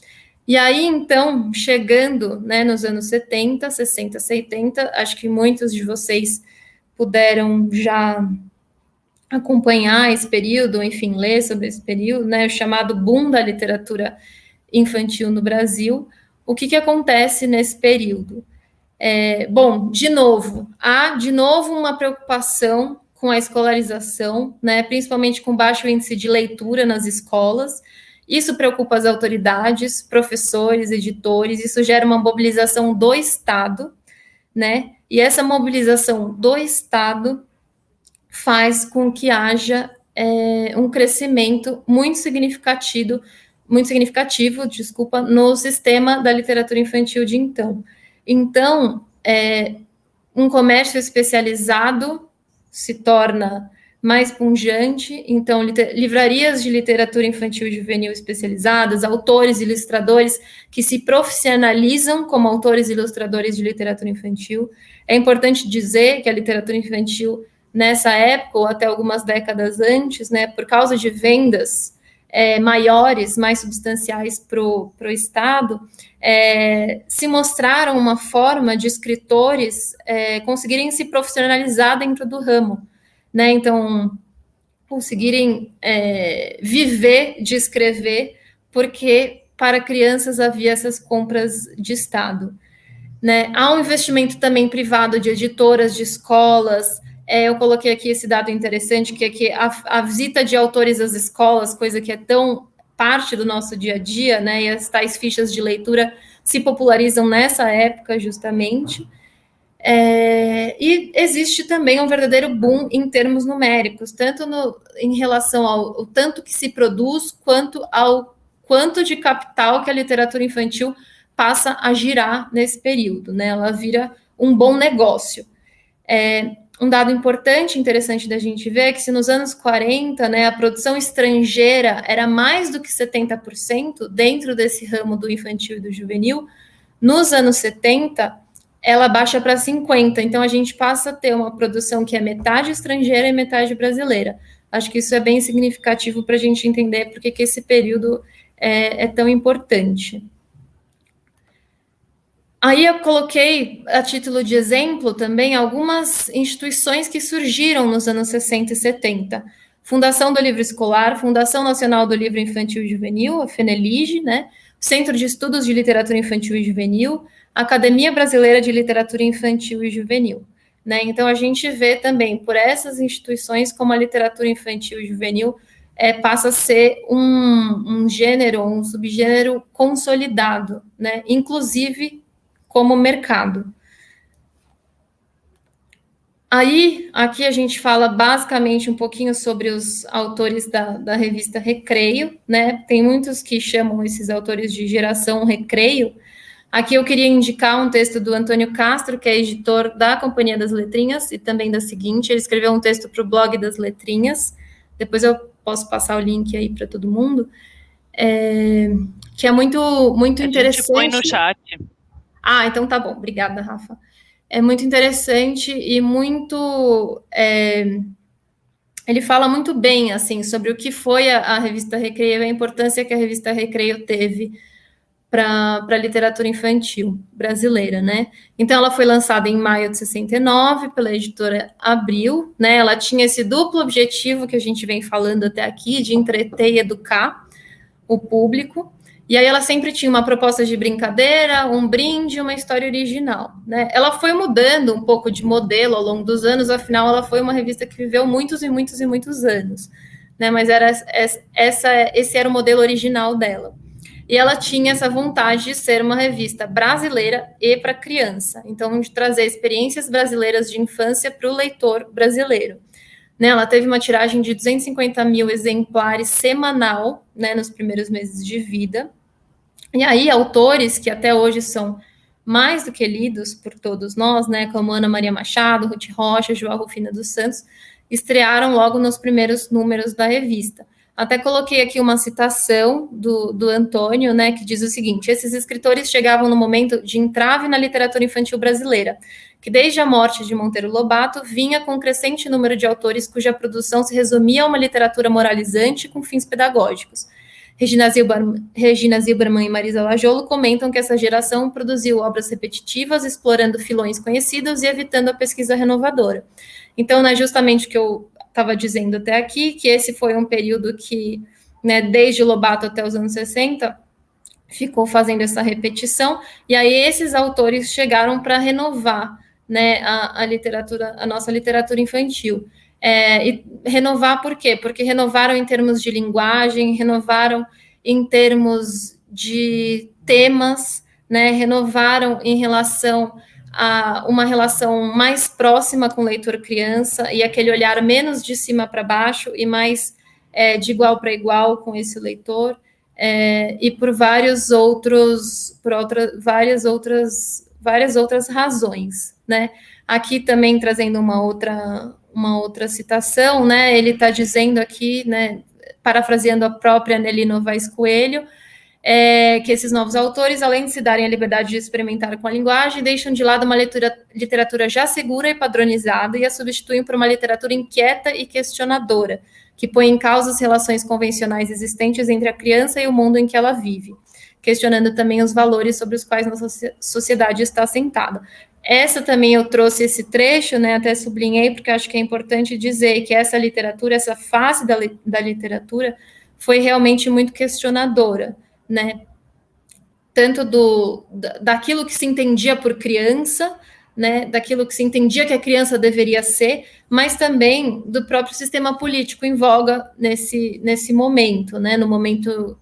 E aí, então, chegando, né, nos anos 70, 60, 70, acho que muitos de vocês puderam já acompanhar esse período, enfim, ler sobre esse período, né, o chamado boom da literatura infantil no Brasil. O que acontece nesse período? Bom, há de novo uma preocupação com a escolarização, né, principalmente com baixo índice de leitura nas escolas. Isso preocupa as autoridades, professores, editores, isso gera uma mobilização do Estado, né? E essa mobilização do Estado faz com que haja um crescimento muito significativo, no sistema da literatura infantil de então. Então, um comércio especializado se torna mais pungente, então livrarias de literatura infantil e juvenil especializadas, autores e ilustradores que se profissionalizam como autores e ilustradores de literatura infantil. É importante dizer que a literatura infantil, nessa época, ou até algumas décadas antes, né, por causa de vendas maiores, mais substanciais para o Estado, se mostraram uma forma de escritores conseguirem se profissionalizar dentro do ramo, né? Então, conseguirem viver de escrever, porque para crianças havia essas compras de Estado, né? Há um investimento também privado de editoras, de escolas. Eu coloquei aqui esse dado interessante, que é que a visita de autores às escolas, coisa que é tão parte do nosso dia a dia, né? E as tais fichas de leitura se popularizam nessa época, justamente. E existe também um verdadeiro boom em termos numéricos, tanto em relação ao tanto que se produz, quanto ao quanto de capital que a literatura infantil passa a girar nesse período, né? Ela vira um bom negócio. Um dado importante, interessante da gente ver, é que se nos anos 40, né, a produção estrangeira era mais do que 70% dentro desse ramo do infantil e do juvenil, nos anos 70, ela baixa para 50%. Então, a gente passa a ter uma produção que é metade estrangeira e metade brasileira. Acho que isso é bem significativo para a gente entender por que esse período é tão importante. Aí eu coloquei, a título de exemplo, também algumas instituições que surgiram nos anos 60 e 70. Fundação do Livro Escolar, Fundação Nacional do Livro Infantil e Juvenil, a FENELIGE, né? Centro de Estudos de Literatura Infantil e Juvenil, Academia Brasileira de Literatura Infantil e Juvenil, né? Então, a gente vê também, por essas instituições, como a literatura infantil e juvenil passa a ser um gênero, um subgênero consolidado, né? Inclusive como mercado. Aí, aqui a gente fala basicamente um pouquinho sobre os autores da revista Recreio, né? Tem muitos que chamam esses autores de geração Recreio. Aqui eu queria indicar um texto do Antônio Castro, que é editor da Companhia das Letrinhas, e também da Seguinte. Ele escreveu um texto para o blog das Letrinhas. Depois eu posso passar o link aí para todo mundo. Que é muito interessante. Põe no chat. Então tá bom. Obrigada, Rafa. É muito interessante e muito... ele fala muito bem, assim, sobre o que foi a revista Recreio, a importância que a revista Recreio teve para a literatura infantil brasileira, né? Então, ela foi lançada em maio de 69 pela editora Abril, né? Ela tinha esse duplo objetivo que a gente vem falando até aqui, de entreter e educar o público. E aí ela sempre tinha uma proposta de brincadeira, um brinde, uma história original, né? Ela foi mudando um pouco de modelo ao longo dos anos, afinal ela foi uma revista que viveu muitos e muitos e muitos anos, né? Mas esse era o modelo original dela. E ela tinha essa vontade de ser uma revista brasileira e para criança, então de trazer experiências brasileiras de infância para o leitor brasileiro. Né, ela teve uma tiragem de 250 mil exemplares semanal, né, nos primeiros meses de vida. E aí, autores que até hoje são mais do que lidos por todos nós, né, como Ana Maria Machado, Ruth Rocha, João Rufina dos Santos, estrearam logo nos primeiros números da revista. Até coloquei aqui uma citação do Antônio, né, que diz o seguinte: esses escritores chegavam no momento de entrave na literatura infantil brasileira, que desde a morte de Monteiro Lobato vinha com um crescente número de autores cuja produção se resumia a uma literatura moralizante com fins pedagógicos. Regina Zilberman e Marisa Lajolo comentam que essa geração produziu obras repetitivas, explorando filões conhecidos e evitando a pesquisa renovadora. Então, é justamente o que eu estava dizendo até aqui, que esse foi um período que, né, desde Lobato até os anos 60, ficou fazendo essa repetição, e aí esses autores chegaram para renovar, né, a literatura, a nossa literatura infantil. E renovar por quê? Porque renovaram em termos de linguagem, renovaram em termos de temas, né, renovaram em relação a uma relação mais próxima com o leitor criança e aquele olhar menos de cima para baixo e mais de igual para igual com esse leitor, e por várias outras razões, né? Aqui também trazendo uma outra citação, né? Ele está dizendo aqui, né, parafraseando a própria Nelly Novaes Coelho, que esses novos autores, além de se darem a liberdade de experimentar com a linguagem, deixam de lado uma literatura já segura e padronizada e a substituem por uma literatura inquieta e questionadora, que põe em causa as relações convencionais existentes entre a criança e o mundo em que ela vive, questionando também os valores sobre os quais nossa sociedade está assentada. Essa também eu trouxe esse trecho, né, até sublinhei, porque acho que é importante dizer que essa literatura, essa face da literatura, foi realmente muito questionadora, né, tanto daquilo que se entendia por criança, né, daquilo que se entendia que a criança deveria ser, mas também do próprio sistema político em voga nesse momento, né, no momento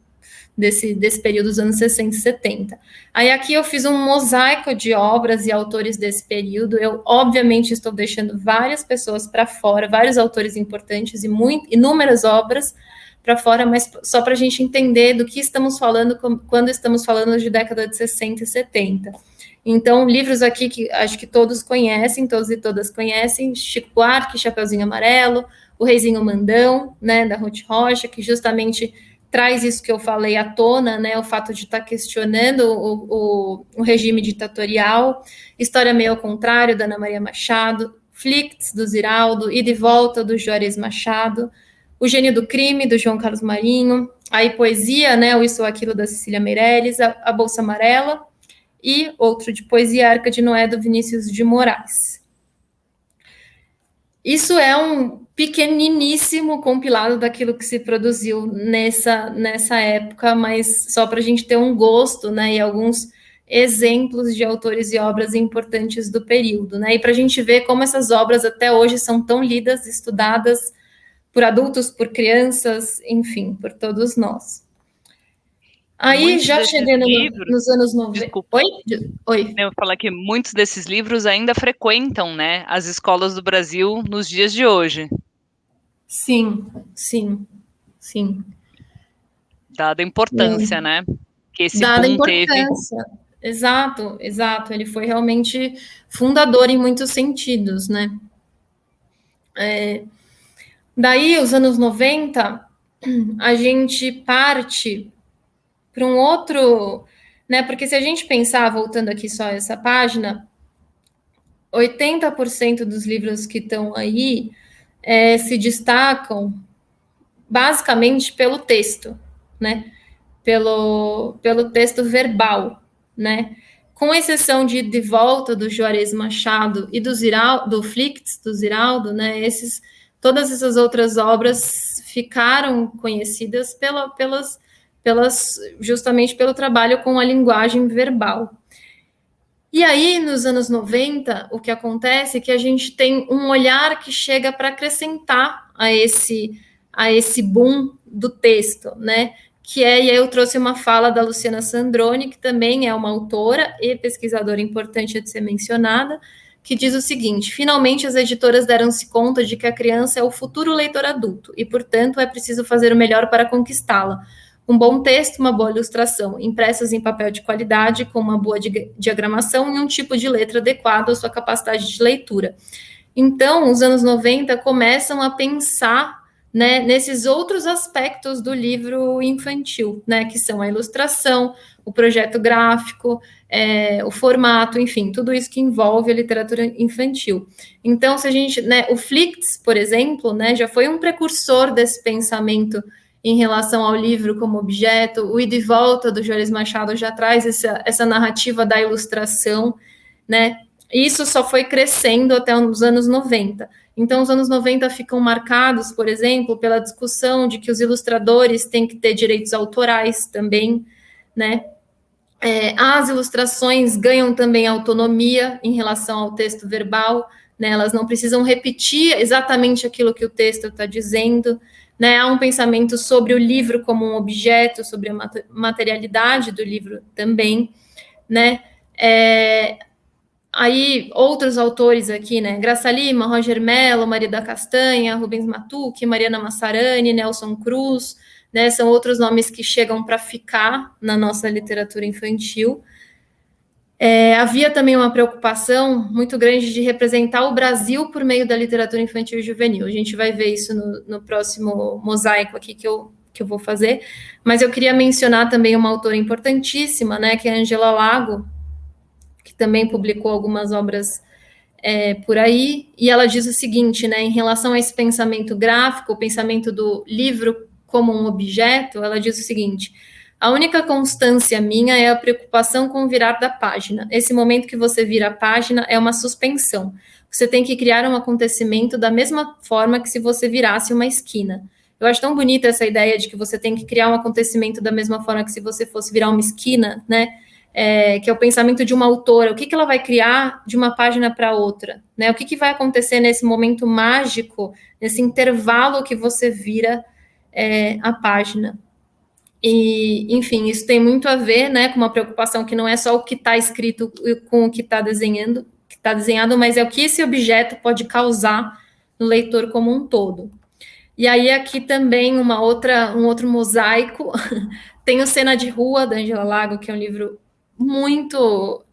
desse período dos anos 60 e 70. Aí aqui eu fiz um mosaico de obras e autores desse período. Eu, obviamente, estou deixando várias pessoas para fora, vários autores importantes e inúmeras obras para fora, mas só para a gente entender do que estamos falando quando estamos falando de década de 60 e 70. Então, livros aqui que acho que todos conhecem, todos e todas conhecem: Chico Buarque, Chapeuzinho Amarelo, O Reizinho Mandão, né, da Ruth Rocha, que justamente traz isso que eu falei à tona, né, o fato de estar questionando o regime ditatorial. História Meio ao Contrário, da Ana Maria Machado, Flicts, do Ziraldo, E de Volta, do Juarez Machado, O Gênio do Crime, do João Carlos Marinho, aí poesia, né, O Isso ou Aquilo, da Cecília Meirelles, a Bolsa Amarela, e outro de poesia, Arca de Noé, do Vinícius de Moraes. Isso é um pequeniníssimo compilado daquilo que se produziu nessa época, mas só para a gente ter um gosto, né, e alguns exemplos de autores e obras importantes do período, né, e para a gente ver como essas obras até hoje são tão lidas, estudadas por adultos, por crianças, enfim, por todos nós. Aí, muitos já chegando nos anos 90... Desculpa. Oi. Eu vou falar que muitos desses livros ainda frequentam, né, as escolas do Brasil nos dias de hoje. Sim. Dada a importância, né, que esse Dada boom a importância. Teve. Exato. Ele foi realmente fundador em muitos sentidos, né. Daí, os anos 90, a gente parte para um outro, né? Porque se a gente pensar, voltando aqui só essa página, 80% dos livros que estão aí se destacam basicamente pelo texto, né? Pelo texto verbal, né? Com exceção de Volta, do Juarez Machado, e do Flicts, do Ziraldo, né? Todas essas outras obras ficaram conhecidas justamente pelo trabalho com a linguagem verbal. E aí, nos anos 90, o que acontece é que a gente tem um olhar que chega para acrescentar a esse boom do texto, né? E aí eu trouxe uma fala da Luciana Sandroni, que também é uma autora e pesquisadora importante de ser mencionada, que diz o seguinte: finalmente as editoras deram-se conta de que a criança é o futuro leitor adulto e, portanto, é preciso fazer o melhor para conquistá-la. Um bom texto, uma boa ilustração, impressas em papel de qualidade, com uma boa diagramação e um tipo de letra adequado à sua capacidade de leitura. Então, os anos 90 começam a pensar, né, nesses outros aspectos do livro infantil, né, que são a ilustração, o projeto gráfico, o formato, enfim, tudo isso que envolve a literatura infantil. Então, se a gente, né, o Flix, por exemplo, né, já foi um precursor desse pensamento em relação ao livro como objeto. O Ida e Volta, do Juarez Machado, já traz essa narrativa da ilustração, né? Isso só foi crescendo até os anos 90. Então, os anos 90 ficam marcados, por exemplo, pela discussão de que os ilustradores têm que ter direitos autorais também, né? As ilustrações ganham também autonomia em relação ao texto verbal, né? Elas não precisam repetir exatamente aquilo que o texto está dizendo, né? Há um pensamento sobre o livro como um objeto, sobre a materialidade do livro também, né? Aí, outros autores aqui, né? Graça Lima, Roger Mello, Maria da Castanha, Rubens Matucci, Mariana Massarani, Nelson Cruz, né? São outros nomes que chegam para ficar na nossa literatura infantil. Havia também uma preocupação muito grande de representar o Brasil por meio da literatura infantil e juvenil. A gente vai ver isso no próximo mosaico aqui que eu vou fazer. Mas eu queria mencionar também uma autora importantíssima, né, que é a Angela Lago, que também publicou algumas obras por aí, e ela diz o seguinte, né, em relação a esse pensamento gráfico, o pensamento do livro como um objeto, ela diz o seguinte: a única constância minha é a preocupação com o virar da página. Esse momento que você vira a página é uma suspensão. Você tem que criar um acontecimento da mesma forma que se você virasse uma esquina. Eu acho tão bonita essa ideia de que você tem que criar um acontecimento da mesma forma que se você fosse virar uma esquina, né? Que é o pensamento de uma autora. O que ela vai criar de uma página para outra, né? O que vai acontecer nesse momento mágico, nesse intervalo que você vira a página. E, enfim, isso tem muito a ver, né, com uma preocupação que não é só o que está escrito com o que está desenhado, mas é o que esse objeto pode causar no leitor como um todo. E aí aqui também um outro mosaico, tem o Cena de Rua, da Angela Lago, que é um livro muito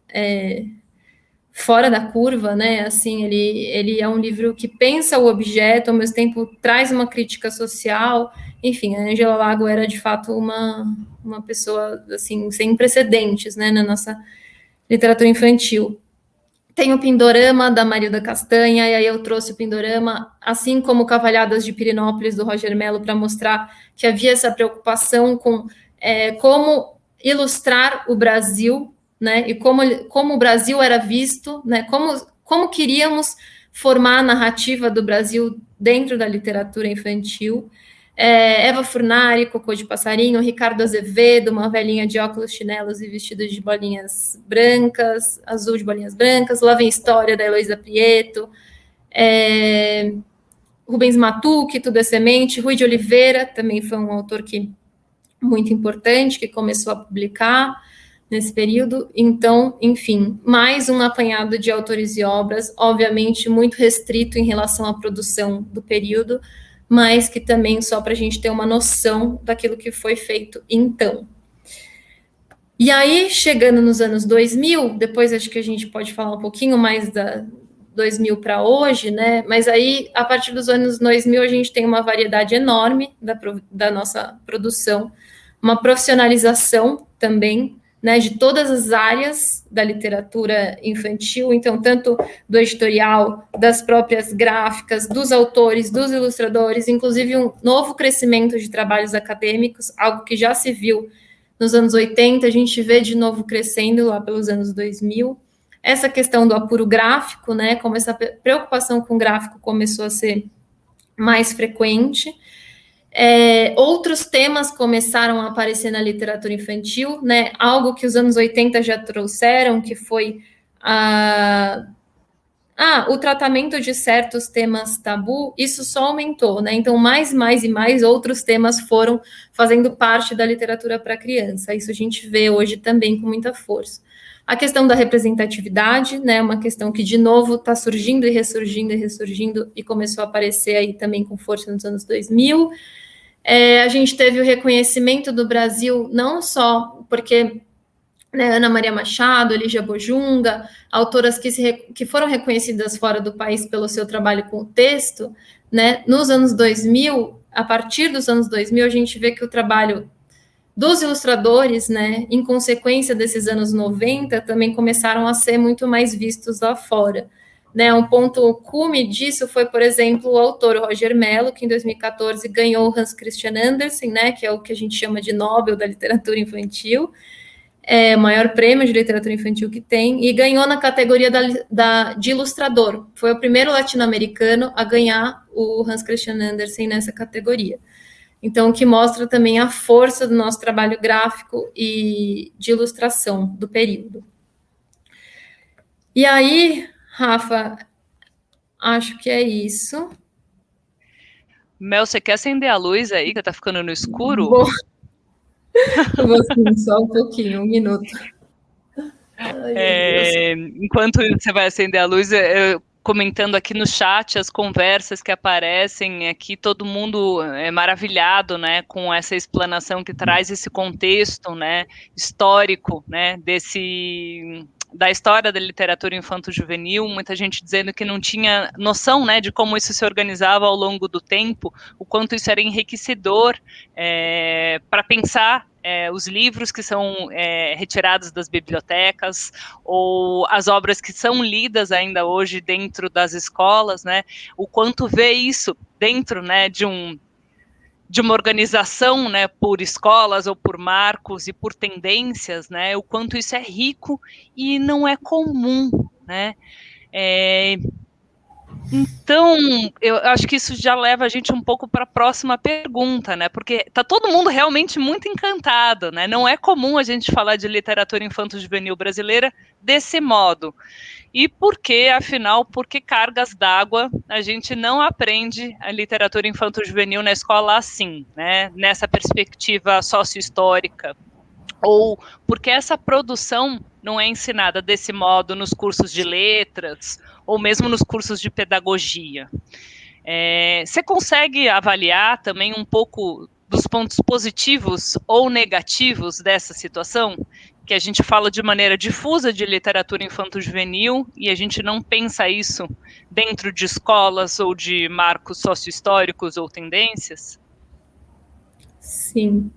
fora da curva, né? Assim, ele é um livro que pensa o objeto, ao mesmo tempo traz uma crítica social. Enfim, a Angela Lago era de fato uma pessoa assim sem precedentes, né, na nossa literatura infantil. Tem o Pindorama, da Marilda Castanha, e aí eu trouxe o Pindorama, assim como Cavalhadas de Pirinópolis, do Roger Mello, para mostrar que havia essa preocupação com como ilustrar o Brasil, né, e como o Brasil era visto, né, como queríamos formar a narrativa do Brasil dentro da literatura infantil. Eva Furnari, Cocô de Passarinho, Ricardo Azevedo, uma velhinha de óculos, chinelos e vestido de bolinhas brancas, azul de bolinhas brancas. Lá vem História, da Heloísa Prieto. Rubens Matucci, Tudo é Semente. Rui de Oliveira, também foi um autor muito importante, que começou a publicar nesse período. Então, enfim, mais um apanhado de autores e obras, obviamente muito restrito em relação à produção do período, mas que também só para a gente ter uma noção daquilo que foi feito então. E aí, chegando nos anos 2000, depois acho que a gente pode falar um pouquinho mais da 2000 para hoje, né? Mas aí, a partir dos anos 2000, a gente tem uma variedade enorme da nossa produção, uma profissionalização também, né, de todas as áreas da literatura infantil, então, tanto do editorial, das próprias gráficas, dos autores, dos ilustradores, inclusive um novo crescimento de trabalhos acadêmicos, algo que já se viu nos anos 80, a gente vê de novo crescendo lá pelos anos 2000. Essa questão do apuro gráfico, né, como essa preocupação com o gráfico começou a ser mais frequente. Outros temas começaram a aparecer na literatura infantil, né? Algo que os anos 80 já trouxeram, que foi o tratamento de certos temas tabu, isso só aumentou, né? Então, mais e mais outros temas foram fazendo parte da literatura para criança. Isso a gente vê hoje também com muita força. A questão da representatividade, né? Uma questão que, de novo, está surgindo e ressurgindo e ressurgindo e começou a aparecer aí também com força nos anos 2000. A gente teve o reconhecimento do Brasil, não só porque, né, Ana Maria Machado, Lígia Bojunga, autoras que foram reconhecidas fora do país pelo seu trabalho com o texto, né, nos anos 2000, a partir dos anos 2000, a gente vê que o trabalho dos ilustradores, né, em consequência desses anos 90, também começaram a ser muito mais vistos lá fora. Né, um ponto cume disso foi, por exemplo, o autor Roger Mello, que em 2014 ganhou o Hans Christian Andersen, né, que é o que a gente chama de Nobel da literatura infantil, o maior prêmio de literatura infantil que tem, e ganhou na categoria de ilustrador. Foi o primeiro latino-americano a ganhar o Hans Christian Andersen nessa categoria. Então, o que mostra também a força do nosso trabalho gráfico e de ilustração do período. E aí, Rafa, acho que é isso. Mel, você quer acender a luz aí, que tá ficando no escuro? Vou sim, só um pouquinho, 1 minuto. Enquanto você vai acender a luz, comentando aqui no chat as conversas que aparecem aqui, todo mundo é maravilhado, né, com essa explanação que traz esse contexto, né, histórico, né, da história da literatura infanto-juvenil, muita gente dizendo que não tinha noção, né, de como isso se organizava ao longo do tempo, o quanto isso era enriquecedor para pensar os livros que são retirados das bibliotecas, ou as obras que são lidas ainda hoje dentro das escolas, né, o quanto vê isso dentro, né, de uma organização, né, por escolas ou por marcos e por tendências, né, o quanto isso é rico e não é comum, né. Então, eu acho que isso já leva a gente um pouco para a próxima pergunta, né? Porque tá todo mundo realmente muito encantado, né? Não é comum a gente falar de literatura infanto-juvenil brasileira desse modo. E por que, afinal, por que cargas d'água a gente não aprende a literatura infanto-juvenil na escola assim, né? Nessa perspectiva sócio-histórica? Ou porque essa produção não é ensinada desse modo nos cursos de letras, ou mesmo nos cursos de pedagogia. Você consegue avaliar também um pouco dos pontos positivos ou negativos dessa situação? Que a gente fala de maneira difusa de literatura infanto-juvenil e a gente não pensa isso dentro de escolas ou de marcos sócio-históricos ou tendências? Sim.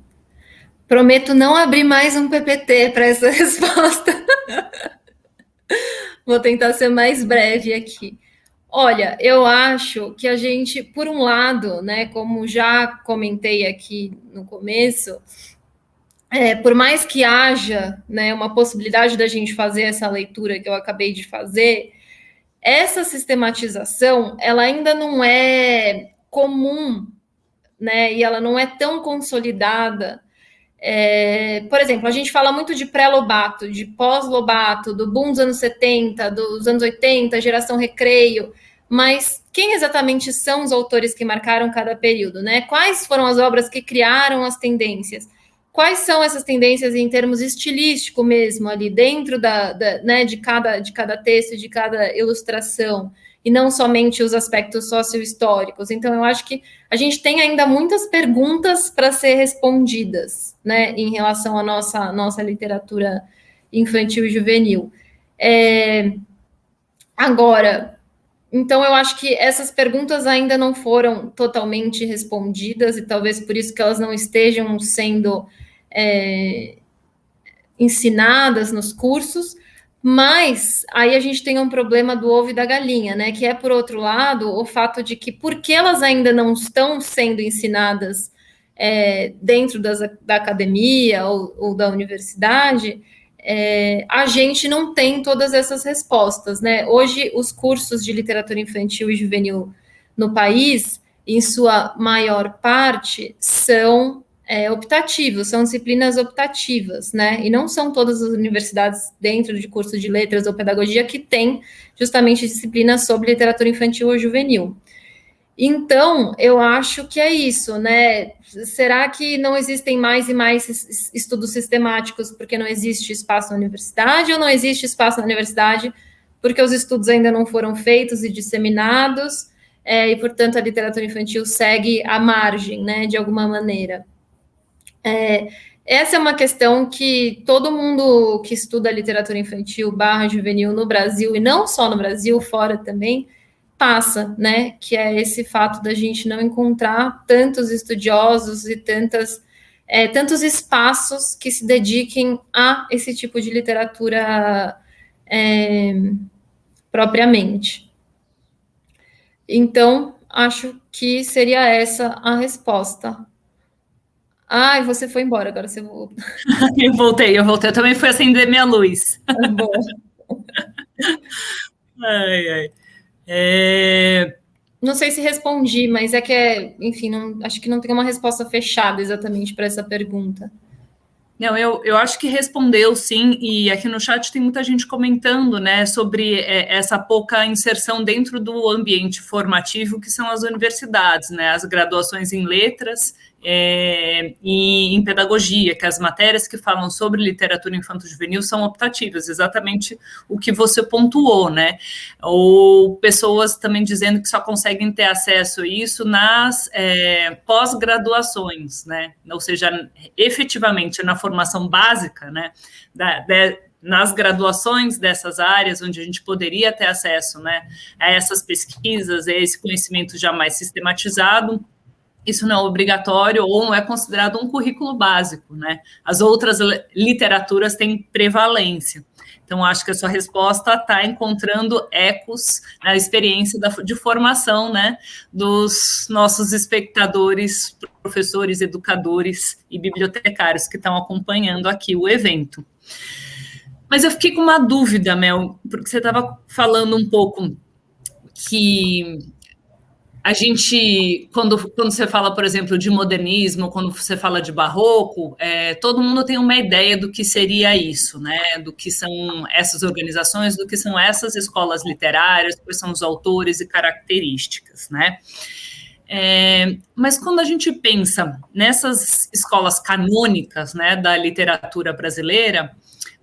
Prometo não abrir mais um PPT para essa resposta. Vou tentar ser mais breve aqui. Olha, eu acho que a gente, por um lado, né, como já comentei aqui no começo, por mais que haja, né, uma possibilidade da gente fazer essa leitura que eu acabei de fazer, essa sistematização, ela ainda não é comum, né, e ela não é tão consolidada. Por exemplo, a gente fala muito de pré-Lobato, de pós-Lobato, do boom dos anos 70, dos anos 80, geração Recreio, mas quem exatamente são os autores que marcaram cada período, né? Quais foram as obras que criaram as tendências? Quais são essas tendências em termos estilístico mesmo, ali dentro né, de cada texto, de cada ilustração, e não somente os aspectos socio-históricos. Então, eu acho que a gente tem ainda muitas perguntas para ser respondidas, né, em relação à nossa literatura infantil e juvenil. Agora, então, eu acho que essas perguntas ainda não foram totalmente respondidas, e talvez por isso que elas não estejam sendo ensinadas nos cursos, mas aí a gente tem um problema do ovo e da galinha, né? Que é, por outro lado, o fato de que, porque elas ainda não estão sendo ensinadas dentro da academia ou da universidade, a gente não tem todas essas respostas, né? Hoje, os cursos de literatura infantil e juvenil no país, em sua maior parte, são optativos, são disciplinas optativas, né? E não são todas as universidades dentro de curso de letras ou pedagogia que têm justamente disciplinas sobre literatura infantil ou juvenil. Então, eu acho que é isso, né? Será que não existem mais e mais estudos sistemáticos porque não existe espaço na universidade, ou não existe espaço na universidade porque os estudos ainda não foram feitos e disseminados, e, portanto, a literatura infantil segue à margem, né, de alguma maneira? Essa é uma questão que todo mundo que estuda literatura infantil / juvenil no Brasil, e não só no Brasil, fora também, passa, né? Que é esse fato da gente não encontrar tantos estudiosos e tantos espaços que se dediquem a esse tipo de literatura propriamente. Então, acho que seria essa a resposta. Ai, você foi embora, agora você voltou. Eu voltei. Eu também fui acender minha luz. Bom. Não sei se respondi, mas é que, enfim, acho que não tem uma resposta fechada exatamente para essa pergunta. Não, eu acho que respondeu, sim, e aqui no chat tem muita gente comentando, né, sobre essa pouca inserção dentro do ambiente formativo que são as universidades, né, as graduações em letras e em pedagogia, que as matérias que falam sobre literatura infanto-juvenil são optativas, exatamente o que você pontuou, né, ou pessoas também dizendo que só conseguem ter acesso a isso nas pós-graduações, né, ou seja, efetivamente na formação básica, né, nas graduações dessas áreas, onde a gente poderia ter acesso, né, a essas pesquisas, a esse conhecimento já mais sistematizado, isso não é obrigatório ou não é considerado um currículo básico, né? As outras literaturas têm prevalência. Então, acho que a sua resposta está encontrando ecos na experiência de formação, né, dos nossos espectadores, professores, educadores e bibliotecários que estão acompanhando aqui o evento. Mas eu fiquei com uma dúvida, Mel, porque você estava falando um pouco que a gente, quando você fala, por exemplo, de modernismo, quando você fala de barroco, todo mundo tem uma ideia do que seria isso, né? Do que são essas organizações, do que são essas escolas literárias, quais são os autores e características, né? Mas quando a gente pensa nessas escolas canônicas, né, da literatura brasileira,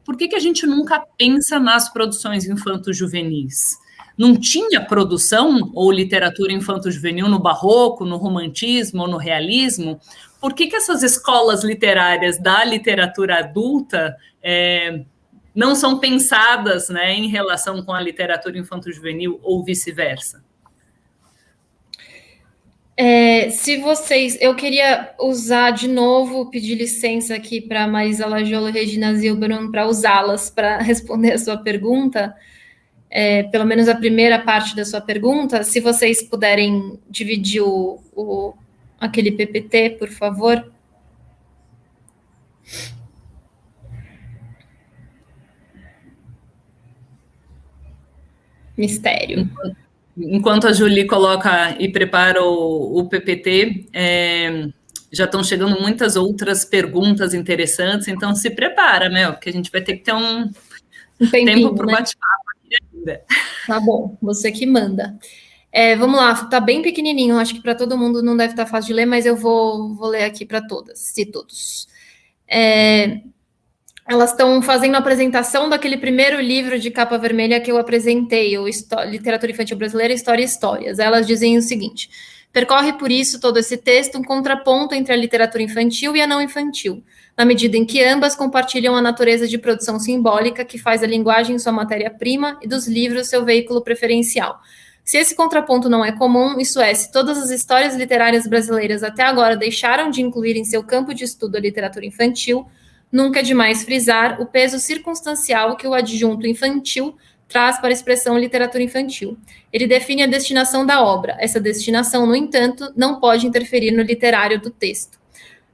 por que a gente nunca pensa nas produções infanto-juvenis? Não tinha produção ou literatura infanto-juvenil no barroco, no romantismo ou no realismo? Por que essas escolas literárias da literatura adulta não são pensadas, né, em relação com a literatura infanto-juvenil ou vice-versa? Eu queria usar de novo, pedir licença aqui para Marisa Lajolo e Regina Zilberman para usá-las para responder a sua pergunta. Pelo menos a primeira parte da sua pergunta, se vocês puderem dividir aquele PPT, por favor. Mistério. Enquanto a Julie coloca e prepara o PPT, já estão chegando muitas outras perguntas interessantes, então se prepara, Mel, porque a gente vai ter que ter um tempo para o bate-papo aqui ainda. Tá bom, você que manda. Vamos lá, tá bem pequenininho, acho que para todo mundo não deve estar fácil de ler, mas eu vou ler aqui para todas e todos. Elas estão fazendo a apresentação daquele primeiro livro de capa vermelha que eu apresentei, o Literatura Infantil Brasileira, História e Histórias. Elas dizem o seguinte: percorre por isso todo esse texto um contraponto entre a literatura infantil e a não infantil, na medida em que ambas compartilham a natureza de produção simbólica que faz a linguagem sua matéria-prima e dos livros seu veículo preferencial. Se esse contraponto não é comum, isso é, se todas as histórias literárias brasileiras até agora deixaram de incluir em seu campo de estudo a literatura infantil, nunca é demais frisar o peso circunstancial que o adjunto infantil traz para a expressão literatura infantil. Ele define a destinação da obra. Essa destinação, no entanto, não pode interferir no literário do texto.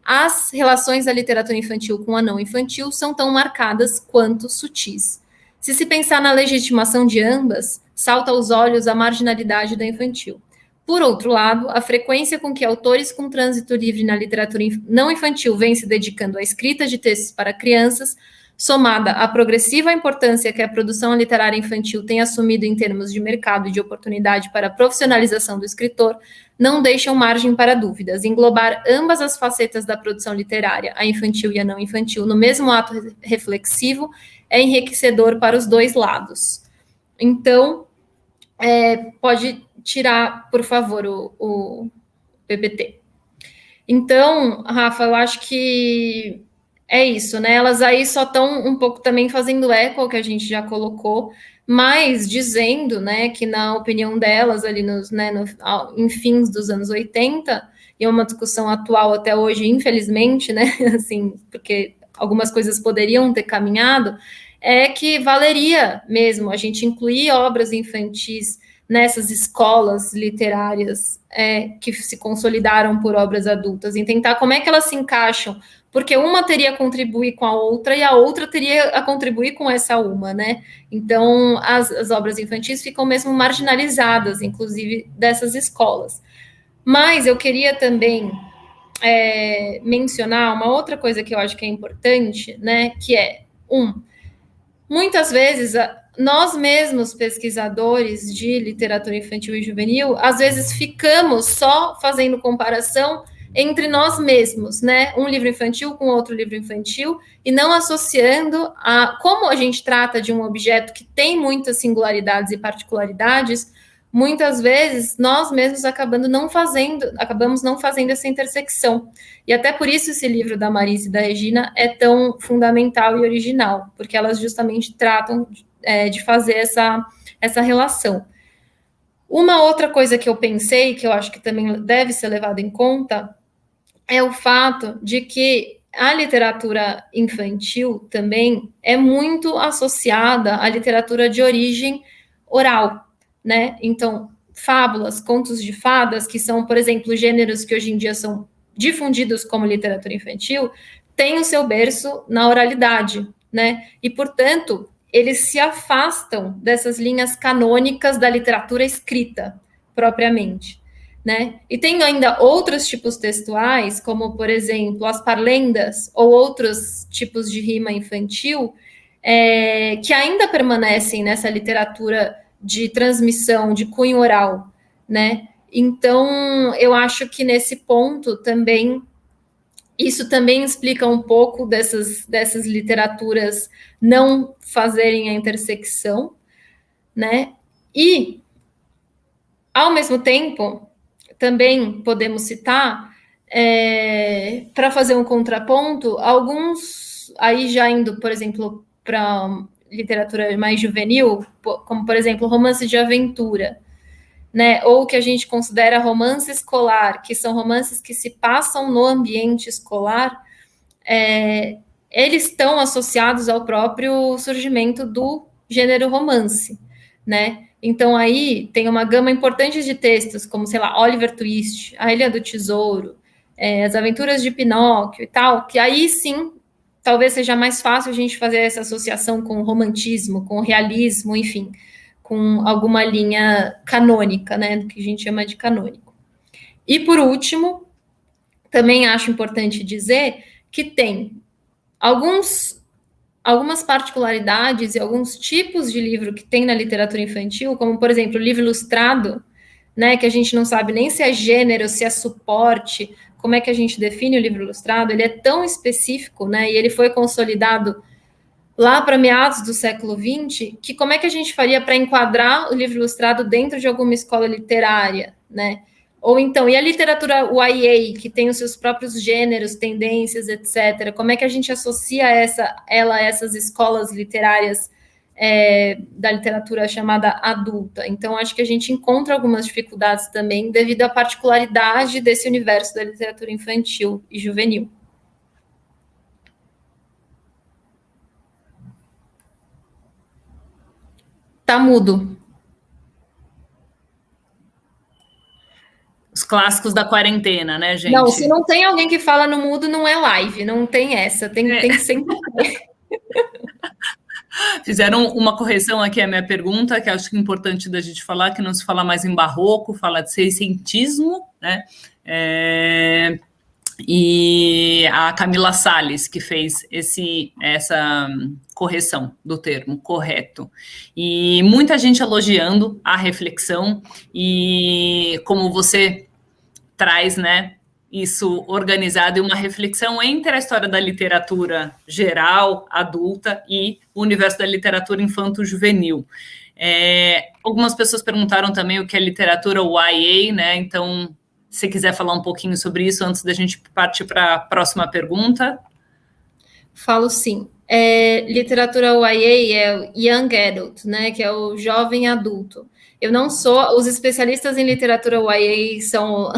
As relações da literatura infantil com a não infantil são tão marcadas quanto sutis. Se pensar na legitimação de ambas, salta aos olhos a marginalidade da infantil. Por outro lado, a frequência com que autores com trânsito livre na literatura não infantil vêm se dedicando à escrita de textos para crianças, somada à progressiva importância que a produção literária infantil tem assumido em termos de mercado e de oportunidade para a profissionalização do escritor, não deixam margem para dúvidas. Englobar ambas as facetas da produção literária, a infantil e a não infantil, no mesmo ato reflexivo, é enriquecedor para os dois lados. Então, pode tirar, por favor, o PPT. Então, Rafa, eu acho que é isso, né? Elas aí só estão um pouco também fazendo eco ao que a gente já colocou, mas dizendo, né, que na opinião delas, ali em fins dos anos 80, e é uma discussão atual até hoje, infelizmente, né, assim, porque algumas coisas poderiam ter caminhado, é que valeria mesmo a gente incluir obras infantis nessas escolas literárias que se consolidaram por obras adultas, e tentar como é que elas se encaixam, porque uma teria a contribuir com a outra e a outra teria a contribuir com essa uma, né? Então, as obras infantis ficam mesmo marginalizadas, inclusive, dessas escolas. Mas eu queria também mencionar uma outra coisa que eu acho que é importante, né? Que é, muitas vezes, nós mesmos, pesquisadores de literatura infantil e juvenil, às vezes ficamos só fazendo comparação entre nós mesmos, né? Um livro infantil com outro livro infantil, e não associando a como a gente trata de um objeto que tem muitas singularidades e particularidades. Muitas vezes nós mesmos acabamos não fazendo essa intersecção. E até por isso esse livro da Marisa e da Regina é tão fundamental e original, porque elas justamente tratam de fazer essa relação. Uma outra coisa que eu pensei, que eu acho que também deve ser levado em conta, é o fato de que a literatura infantil também é muito associada à literatura de origem oral, né? Então, fábulas, contos de fadas, que são, por exemplo, gêneros que hoje em dia são difundidos como literatura infantil, têm o seu berço na oralidade, né? E, portanto, eles se afastam dessas linhas canônicas da literatura escrita, propriamente, né? E tem ainda outros tipos textuais, como, por exemplo, as parlendas ou outros tipos de rima infantil, que ainda permanecem nessa literatura de transmissão, de cunho oral, né? Então, eu acho que nesse ponto também, isso também explica um pouco dessas literaturas não fazerem a intersecção, né? E, ao mesmo tempo, também podemos citar, para fazer um contraponto, alguns, aí já indo, por exemplo, para literatura mais juvenil, como, por exemplo, romance de aventura, né? Ou que a gente considera romance escolar, que são romances que se passam no ambiente escolar, eles estão associados ao próprio surgimento do gênero romance, né? Então, aí tem uma gama importante de textos, como, sei lá, Oliver Twist, A Ilha do Tesouro, As Aventuras de Pinóquio e tal, que aí sim, talvez seja mais fácil a gente fazer essa associação com o romantismo, com o realismo, enfim, com alguma linha canônica, né, que a gente chama de canônico. E, por último, também acho importante dizer que tem algumas particularidades e alguns tipos de livro que tem na literatura infantil, como, por exemplo, o livro ilustrado, né, que a gente não sabe nem se é gênero, se é suporte, como é que a gente define o livro ilustrado, ele é tão específico, né, e ele foi consolidado lá para meados do século XX, que como é que a gente faria para enquadrar o livro ilustrado dentro de alguma escola literária, né? Ou então, e a literatura YA, que tem os seus próprios gêneros, tendências, etc., como é que a gente associa ela a essas escolas literárias da literatura chamada adulta? Então, acho que a gente encontra algumas dificuldades também devido à particularidade desse universo da literatura infantil e juvenil. Tá mudo. Os clássicos da quarentena, né, gente? Não, se não tem alguém que fala no mudo, não é live, não tem essa, tem que sempre ter. Fizeram uma correção aqui à minha pergunta, que acho que é importante da gente falar, que não se fala mais em barroco, fala de seiscentismo, né? E a Camila Salles, que fez essa correção do termo correto. E muita gente elogiando a reflexão e como você traz, né, isso organizado em uma reflexão entre a história da literatura geral, adulta, e o universo da literatura infanto-juvenil. Algumas pessoas perguntaram também o que é literatura YA, né? Então, se quiser falar um pouquinho sobre isso antes da gente partir para a próxima pergunta. Falo sim. Literatura YA é Young Adult, né? Que é o jovem adulto. Eu não sou... Os especialistas em literatura YA são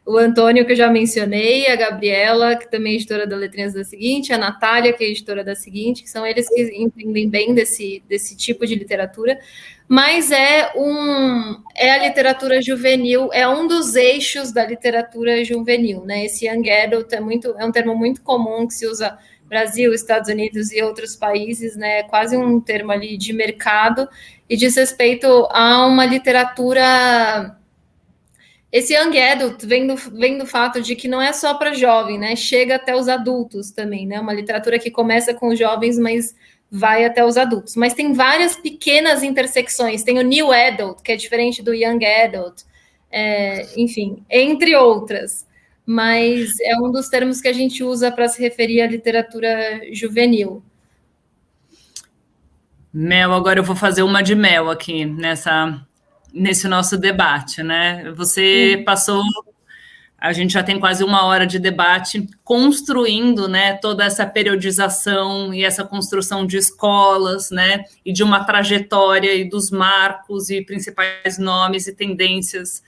o Antônio, que eu já mencionei, a Gabriela, que também é editora da Letrinhas da Seguinte, a Natália, que é editora da Seguinte, que são eles que entendem bem desse tipo de literatura, mas é a literatura juvenil, é um dos eixos da literatura juvenil, né? Esse Young Adult é um termo muito comum que se usa Brasil, Estados Unidos e outros países, né? É quase um termo ali de mercado, e diz respeito a uma literatura... Esse Young Adult vem do fato de que não é só para jovem, né? Chega até os adultos também, né? Uma literatura que começa com os jovens, mas vai até os adultos. Mas tem várias pequenas intersecções. Tem o New Adult, que é diferente do Young Adult. Enfim, entre outras. Mas é um dos termos que a gente usa para se referir à literatura juvenil. Mel, agora eu vou fazer uma de Mel aqui nesse nosso debate, né? Você passou, a gente já tem quase 1 hora de debate construindo, né, toda essa periodização e essa construção de escolas, né, e de uma trajetória e dos marcos e principais nomes e tendências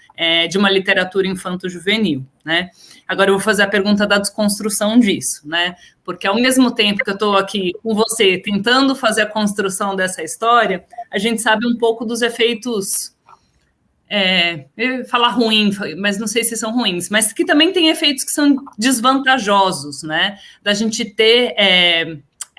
de uma literatura infanto-juvenil, né? Agora eu vou fazer a pergunta da desconstrução disso, né? Porque ao mesmo tempo que eu estou aqui com você tentando fazer a construção dessa história, a gente sabe um pouco dos efeitos... eu ia falar ruim, mas não sei se são ruins, mas que também tem efeitos que são desvantajosos, né? Da gente ter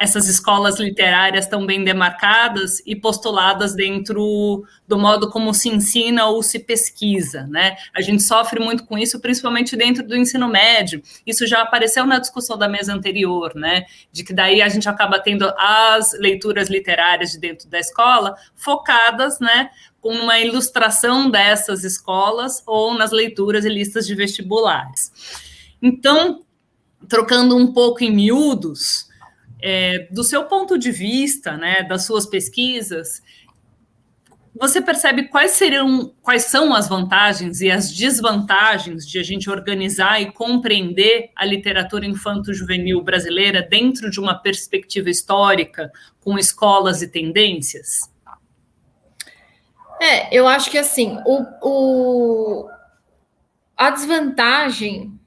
essas escolas literárias tão bem demarcadas e postuladas dentro do modo como se ensina ou se pesquisa, né? A gente sofre muito com isso, principalmente dentro do ensino médio. Isso já apareceu na discussão da mesa anterior, né? De que daí a gente acaba tendo as leituras literárias de dentro da escola focadas, né, com uma ilustração dessas escolas ou nas leituras e listas de vestibulares. Então, trocando um pouco em miúdos, do seu ponto de vista, né, das suas pesquisas, você percebe quais são as vantagens e as desvantagens de a gente organizar e compreender a literatura infanto-juvenil brasileira dentro de uma perspectiva histórica, com escolas e tendências? Eu acho que assim, a desvantagem,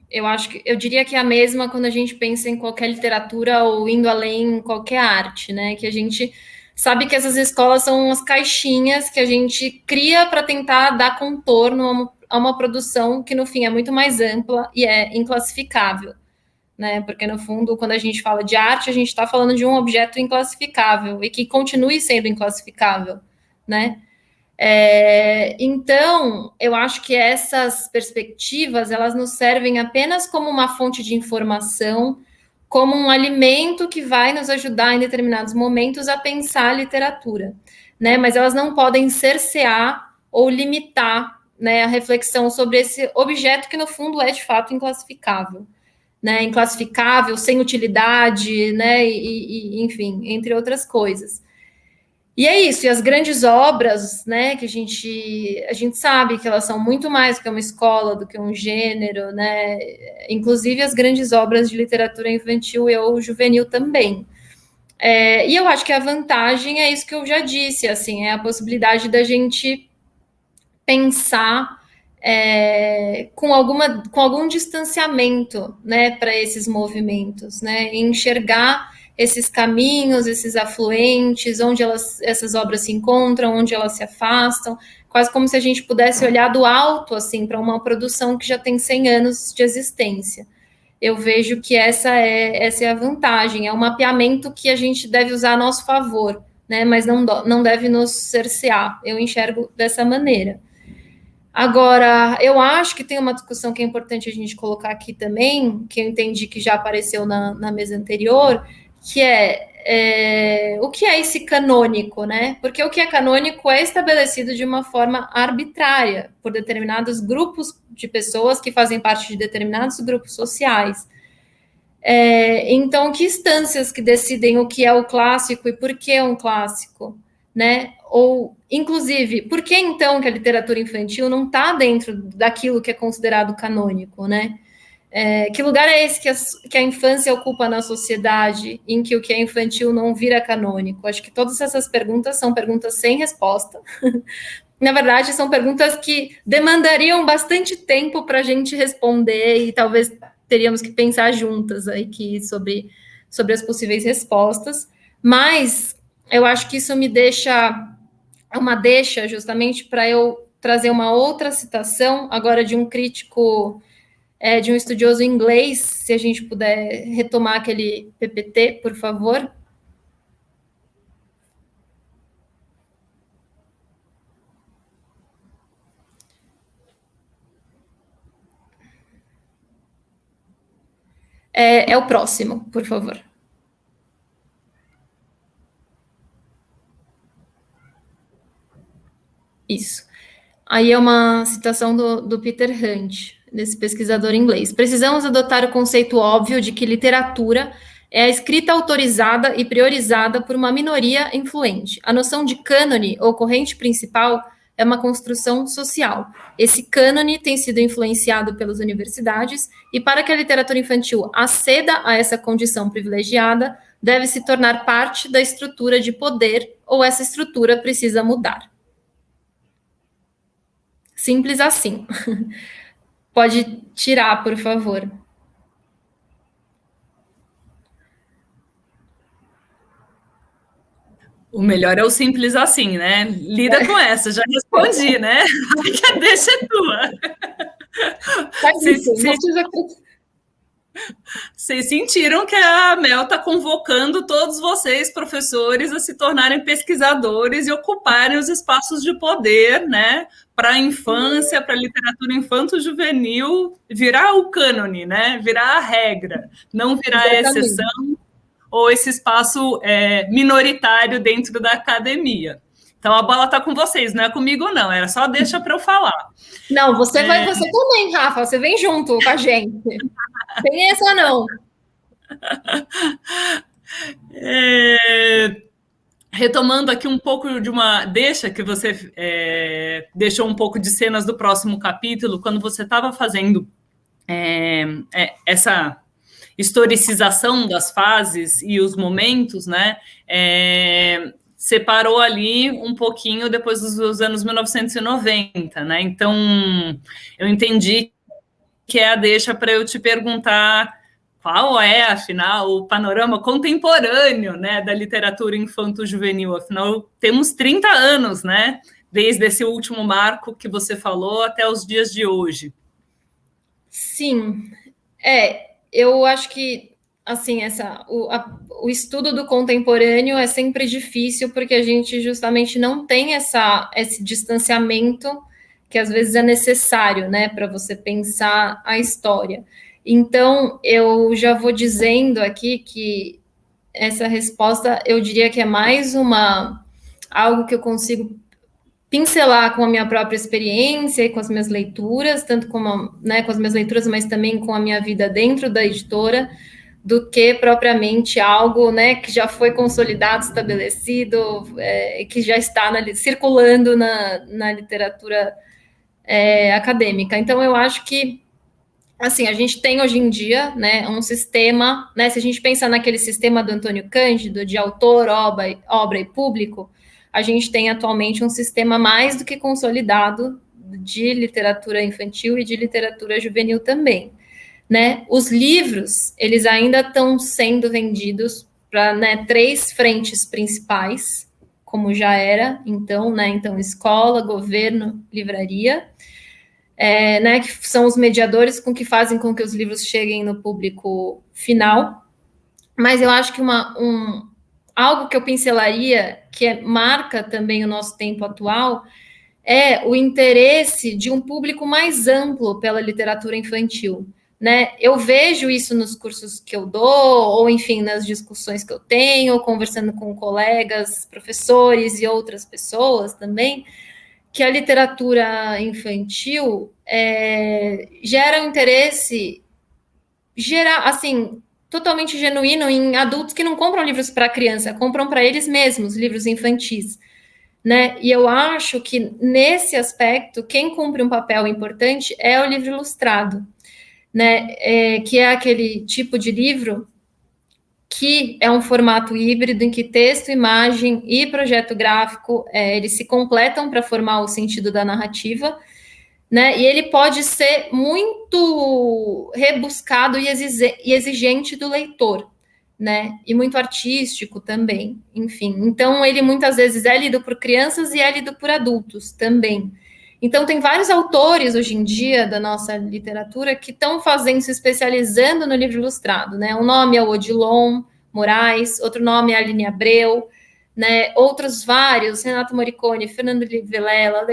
eu diria que é a mesma quando a gente pensa em qualquer literatura ou indo além em qualquer arte, né? Que a gente sabe que essas escolas são umas caixinhas que a gente cria para tentar dar contorno a uma produção que, no fim, é muito mais ampla e é inclassificável, né? Porque, no fundo, quando a gente fala de arte, a gente está falando de um objeto inclassificável e que continue sendo inclassificável, né? Então, eu acho que essas perspectivas, elas nos servem apenas como uma fonte de informação, como um alimento que vai nos ajudar em determinados momentos a pensar a literatura, né? Mas elas não podem cercear ou limitar, né, a reflexão sobre esse objeto que, no fundo, é, de fato, inclassificável, né? Inclassificável, sem utilidade, né? Enfim, entre outras coisas. E é isso, e as grandes obras, né, que a gente sabe que elas são muito mais do que uma escola, do que um gênero, né, inclusive as grandes obras de literatura infantil ou juvenil também. E eu acho que a vantagem é isso que eu já disse, assim, é a possibilidade da gente pensar com algum distanciamento, né, para esses movimentos, né, enxergar esses caminhos, esses afluentes, onde essas obras se encontram, onde elas se afastam, quase como se a gente pudesse olhar do alto, assim, para uma produção que já tem 100 anos de existência. Eu vejo que essa é a vantagem, é um mapeamento que a gente deve usar a nosso favor, né, mas não deve nos cercear. Eu enxergo dessa maneira. Agora, eu acho que tem uma discussão que é importante a gente colocar aqui também, que eu entendi que já apareceu na mesa anterior, que é o que é esse canônico, né? Porque o que é canônico é estabelecido de uma forma arbitrária por determinados grupos de pessoas que fazem parte de determinados grupos sociais. Então, que instâncias que decidem o que é o clássico e por que é um clássico, né? Ou, inclusive, por que então que a literatura infantil não está dentro daquilo que é considerado canônico, né? Que lugar é esse que a infância ocupa na sociedade, em que o que é infantil não vira canônico? Acho que todas essas perguntas são perguntas sem resposta. Na verdade, são perguntas que demandariam bastante tempo para a gente responder e talvez teríamos que pensar juntas aqui sobre as possíveis respostas. Mas eu acho que isso me deixa justamente para eu trazer uma outra citação, agora de um crítico, de um estudioso inglês, se a gente puder retomar aquele PPT, por favor. É o próximo, por favor. Isso. Aí é uma citação do Peter Hunt, desse pesquisador inglês. Precisamos adotar o conceito óbvio de que literatura é a escrita autorizada e priorizada por uma minoria influente. A noção de cânone ou corrente principal é uma construção social. Esse cânone tem sido influenciado pelas universidades e para que a literatura infantil aceda a essa condição privilegiada, deve se tornar parte da estrutura de poder ou essa estrutura precisa mudar. Simples assim. Pode tirar, por favor. O melhor é o simples assim, né? Lida com essa, já respondi, né? A deixa é tua. Vocês sentiram que a Mel está convocando todos vocês, professores, a se tornarem pesquisadores e ocuparem os espaços de poder, né? Para a infância, para a literatura infanto-juvenil, virar o cânone, né? Virar a regra, não virar a exceção ou esse espaço minoritário dentro da academia. Então, a bola está com vocês, não é comigo, não. Era só deixa para eu falar. Não, você também, Rafa. Você vem junto com a gente. Tem essa, não. Retomando aqui um pouco de uma deixa que você deixou um pouco de cenas do próximo capítulo, quando você estava fazendo essa historicização das fases e os momentos, né? Separou ali um pouquinho depois dos anos 1990, né? Então, eu entendi que é a deixa para eu te perguntar qual é, afinal, o panorama contemporâneo, né, da literatura infanto-juvenil. Afinal, temos 30 anos, né, desde esse último marco que você falou até os dias de hoje. Sim, eu acho que assim, o estudo do contemporâneo é sempre difícil, porque a gente justamente não tem esse distanciamento que às vezes é necessário, né, para você pensar a história. Então, eu já vou dizendo aqui que essa resposta, eu diria que é mais algo que eu consigo pincelar com a minha própria experiência e com as minhas leituras, tanto como, né, com as minhas leituras, mas também com a minha vida dentro da editora, do que propriamente algo, né, que já foi consolidado, estabelecido, que já está circulando na literatura acadêmica. Então, eu acho que, assim, a gente tem hoje em dia, né, um sistema, né, se a gente pensa naquele sistema do Antônio Cândido, de autor, obra e público, a gente tem atualmente um sistema mais do que consolidado de literatura infantil e de literatura juvenil também. Né? Os livros, eles ainda estão sendo vendidos para, né, 3 frentes principais, como já era, então, né? Então, escola, governo, livraria, né, que são os mediadores que fazem com que os livros cheguem no público final. Mas eu acho que algo que eu pincelaria, que marca também o nosso tempo atual, é o interesse de um público mais amplo pela literatura infantil, né? Eu vejo isso nos cursos que eu dou, ou enfim, nas discussões que eu tenho, conversando com colegas, professores e outras pessoas também, que a literatura infantil gera um interesse assim, totalmente genuíno em adultos que não compram livros para criança, compram para eles mesmos livros infantis, né? E eu acho que nesse aspecto quem cumpre um papel importante é o livro ilustrado, né? Que é aquele tipo de livro que é um formato híbrido em que texto, imagem e projeto gráfico eles se completam para formar o sentido da narrativa, né? E ele pode ser muito rebuscado e exigente do leitor, né? E muito artístico também, enfim. Então, ele muitas vezes é lido por crianças e é lido por adultos também. Então, tem vários autores hoje em dia da nossa literatura que estão se especializando no livro ilustrado, né? Um nome é o Odilon Moraes, outro nome é a Aline Abreu, né? Outros vários, Renato Morricone, Fernando Vilela,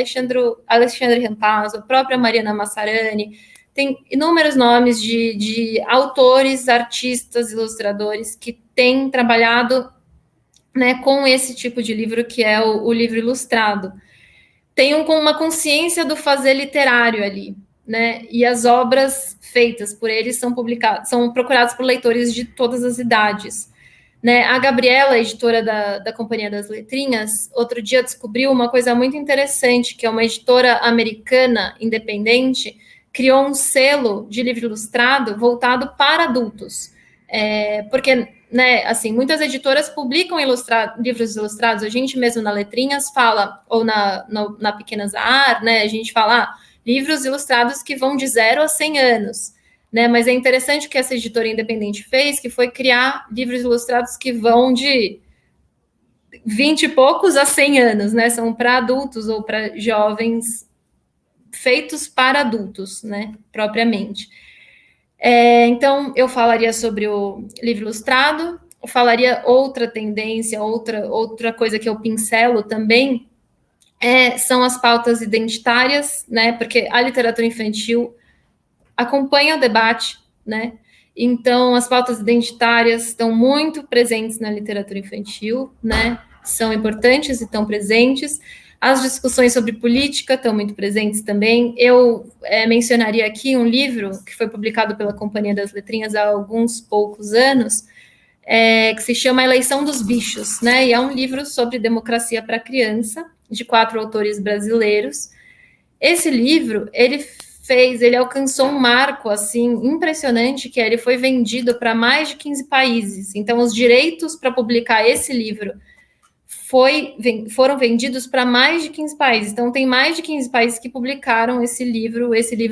Alexandre Rampazzo, a própria Mariana Massarani, tem inúmeros nomes de autores, artistas, ilustradores que têm trabalhado, né, com esse tipo de livro que é o livro ilustrado. Tem uma consciência do fazer literário ali, né? E as obras feitas por eles são procuradas por leitores de todas as idades. Né? A Gabriela, editora da Companhia das Letrinhas, outro dia descobriu uma coisa muito interessante, que é uma editora americana independente, criou um selo de livro ilustrado voltado para adultos. Porque, né, assim, muitas editoras publicam livros ilustrados, a gente mesmo na Letrinhas fala, ou na Pequenas Ar, né, a gente fala livros ilustrados que vão de 0 a 100 anos. Né, mas é interessante o que essa editora independente fez, que foi criar livros ilustrados que vão de 20 e poucos a 100 anos, né? São para adultos ou para jovens, feitos para adultos, né? Propriamente. Então, eu falaria sobre o livro ilustrado, eu falaria outra tendência, outra coisa que eu pincelo também, são as pautas identitárias, né? Porque a literatura infantil acompanha o debate, né? Então, as pautas identitárias estão muito presentes na literatura infantil, né? São importantes e estão presentes. As discussões sobre política estão muito presentes também. Eu mencionaria aqui um livro que foi publicado pela Companhia das Letrinhas há alguns poucos anos, que se chama Eleição dos Bichos, né? E é um livro sobre democracia para criança, de 4 autores brasileiros. Esse livro, ele alcançou um marco, assim, impressionante, que ele foi vendido para mais de 15 países. Então, os direitos para publicar esse livro foram vendidos para mais de 15 países. Então, tem mais de 15 países que publicaram esse livro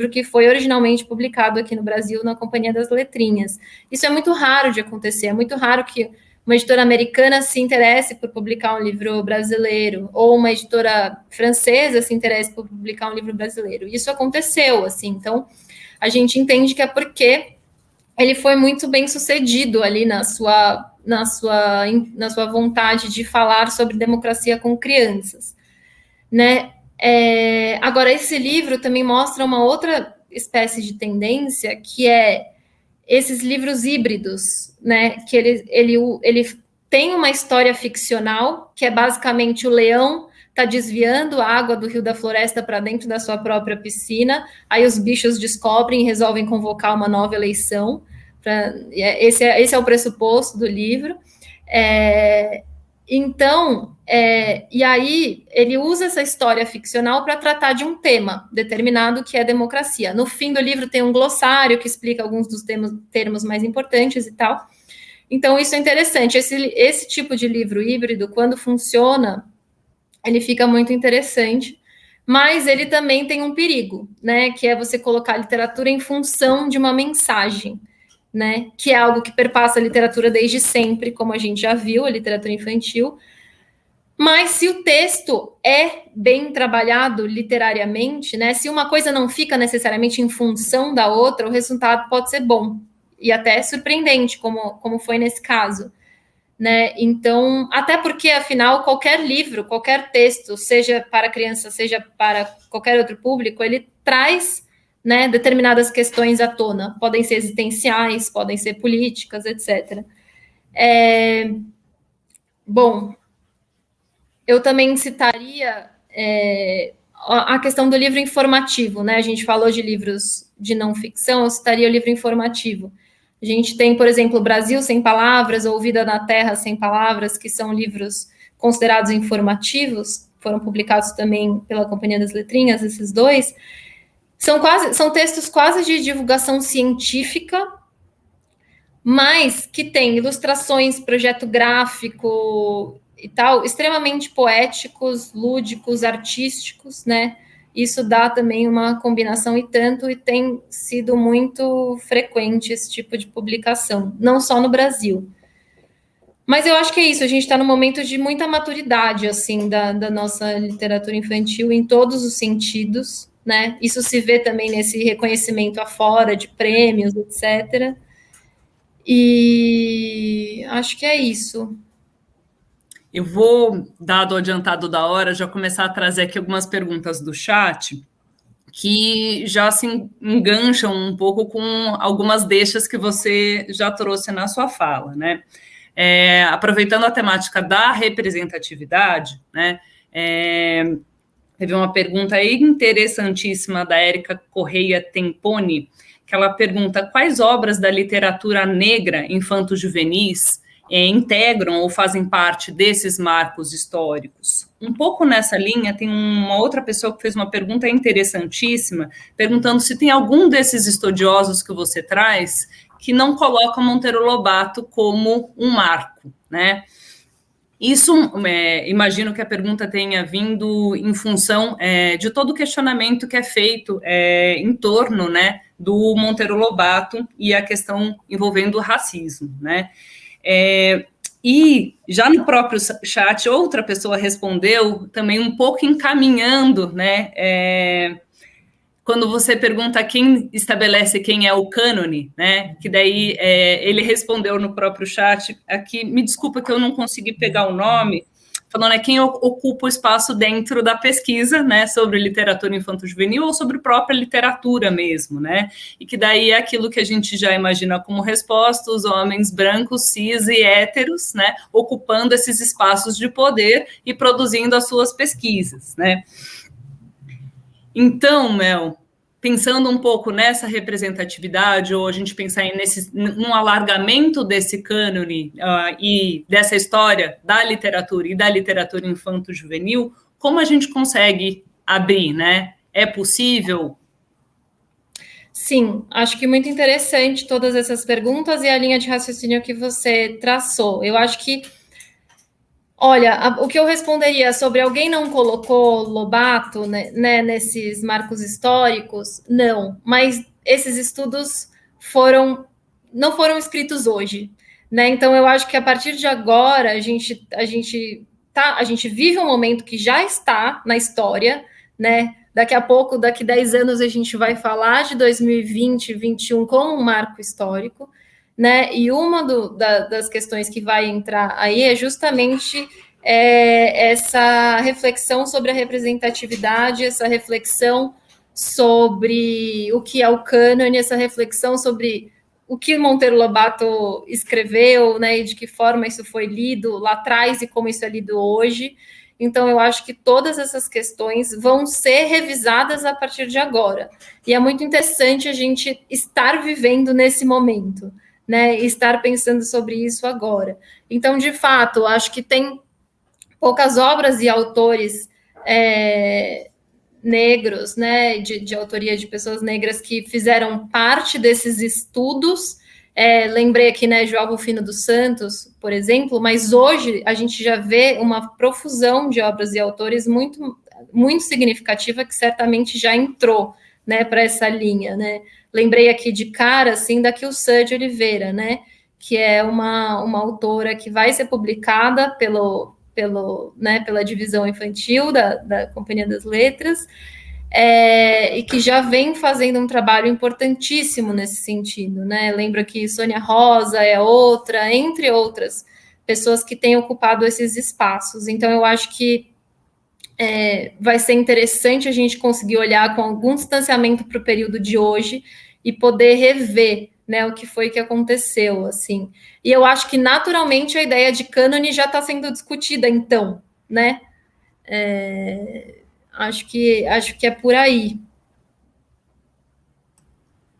que foi originalmente publicado aqui no Brasil, na Companhia das Letrinhas. Isso é muito raro de acontecer, é muito raro que uma editora americana se interesse por publicar um livro brasileiro, ou uma editora francesa se interesse por publicar um livro brasileiro. Isso aconteceu, assim, então a gente entende que é porque ele foi muito bem sucedido ali na sua vontade de falar sobre democracia com crianças, né? Agora, esse livro também mostra uma outra espécie de tendência, que é esses livros híbridos, né, que ele tem uma história ficcional, que é basicamente o leão está desviando a água do Rio da Floresta para dentro da sua própria piscina, aí os bichos descobrem e resolvem convocar uma nova eleição. Esse é o pressuposto do livro. Então, e aí ele usa essa história ficcional para tratar de um tema determinado, que é democracia. No fim do livro tem um glossário que explica alguns dos termos mais importantes e tal. Então, isso é interessante. Esse tipo de livro híbrido, quando funciona, ele fica muito interessante, mas ele também tem um perigo, né? Que é você colocar a literatura em função de uma mensagem, né, que é algo que perpassa a literatura desde sempre, como a gente já viu, a literatura infantil. Mas se o texto é bem trabalhado literariamente, né, se uma coisa não fica necessariamente em função da outra, o resultado pode ser bom e até surpreendente, como foi nesse caso. né? Então, até porque, afinal, qualquer livro, qualquer texto, seja para criança, seja para qualquer outro público, ele traz, né, determinadas questões à tona. Podem ser existenciais, podem ser políticas, etc. Bom, eu também citaria a questão do livro informativo, né? A gente falou de livros de não ficção, eu citaria o livro informativo. A gente tem, por exemplo, Brasil Sem Palavras ou Vida na Terra Sem Palavras, que são livros considerados informativos, foram publicados também pela Companhia das Letrinhas, esses dois. São textos quase de divulgação científica, mas que tem ilustrações, projeto gráfico e tal, extremamente poéticos, lúdicos, artísticos, né? Isso dá também uma combinação e tanto, e tem sido muito frequente esse tipo de publicação, não só no Brasil. Mas eu acho que é isso, a gente está num momento de muita maturidade, assim, da nossa literatura infantil em todos os sentidos, né? Isso se vê também nesse reconhecimento afora de prêmios, etc. E acho que é isso. Eu vou, dado o adiantado da hora, já começar a trazer aqui algumas perguntas do chat que já se engancham um pouco com algumas deixas que você já trouxe na sua fala, né? Aproveitando a temática da representatividade, né? Teve uma pergunta aí interessantíssima da Érica Correia Temponi, que ela pergunta quais obras da literatura negra infanto-juvenis integram ou fazem parte desses marcos históricos. Um pouco nessa linha, tem uma outra pessoa que fez uma pergunta interessantíssima, perguntando se tem algum desses estudiosos que você traz que não coloca Monteiro Lobato como um marco, né? Isso, imagino que a pergunta tenha vindo em função de todo o questionamento que é feito em torno, né, do Monteiro Lobato e a questão envolvendo o racismo, né? E já no próprio chat, outra pessoa respondeu também um pouco encaminhando, né, quando você pergunta quem estabelece quem é o cânone, né, que daí ele respondeu no próprio chat, aqui, me desculpa que eu não consegui pegar o nome, falando quem ocupa o espaço dentro da pesquisa, né, sobre literatura infanto-juvenil ou sobre própria literatura mesmo, né, e que daí é aquilo que a gente já imagina como resposta, os homens brancos, cis e héteros, né, ocupando esses espaços de poder e produzindo as suas pesquisas, né. Então, Mel, pensando um pouco nessa representatividade, ou a gente pensar num alargamento desse cânone e dessa história da literatura e da literatura infanto-juvenil, como a gente consegue abrir, né? É possível? Sim, acho que muito interessante todas essas perguntas e a linha de raciocínio que você traçou. Eu acho que olha, o que eu responderia sobre alguém não colocou Lobato, né, nesses marcos históricos? Não, mas esses estudos não foram escritos hoje, né? Então eu acho que a partir de agora a gente vive um momento que já está na história, né? Daqui a pouco, daqui 10 anos, a gente vai falar de 2020, 2021 como um marco histórico, né? E uma das questões que vai entrar aí é justamente essa reflexão sobre a representatividade, essa reflexão sobre o que é o cânone, essa reflexão sobre o que Monteiro Lobato escreveu, né? E de que forma isso foi lido lá atrás e como isso é lido hoje. Então, eu acho que todas essas questões vão ser revisadas a partir de agora. E é muito interessante a gente estar vivendo nesse momento, né? E estar pensando sobre isso agora. Então, de fato, acho que tem poucas obras e autores negros, né? De autoria de pessoas negras que fizeram parte desses estudos. Lembrei aqui, né, João Rufino dos Santos, por exemplo, mas hoje a gente já vê uma profusão de obras e autores muito, muito significativa que certamente já entrou, né, para essa linha, né. Lembrei aqui de cara, assim, da Quilçã de Oliveira, né, que é uma autora que vai ser publicada pela divisão infantil da Companhia das Letras, e que já vem fazendo um trabalho importantíssimo nesse sentido, né? Lembro que Sônia Rosa é outra, entre outras pessoas que têm ocupado esses espaços. Então, eu acho que vai ser interessante a gente conseguir olhar com algum distanciamento para o período de hoje e poder rever, né, o que foi que aconteceu, assim. E eu acho que, naturalmente, a ideia de cânone já está sendo discutida, então, né? Acho que é por aí.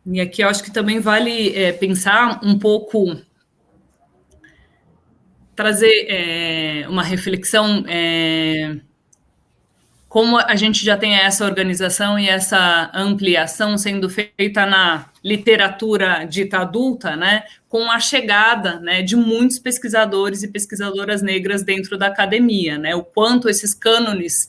E aqui eu acho que também vale pensar um pouco, trazer uma reflexão, como a gente já tem essa organização e essa ampliação sendo feita na literatura dita adulta, né, com a chegada, né, de muitos pesquisadores e pesquisadoras negras dentro da academia, né, o quanto esses cânones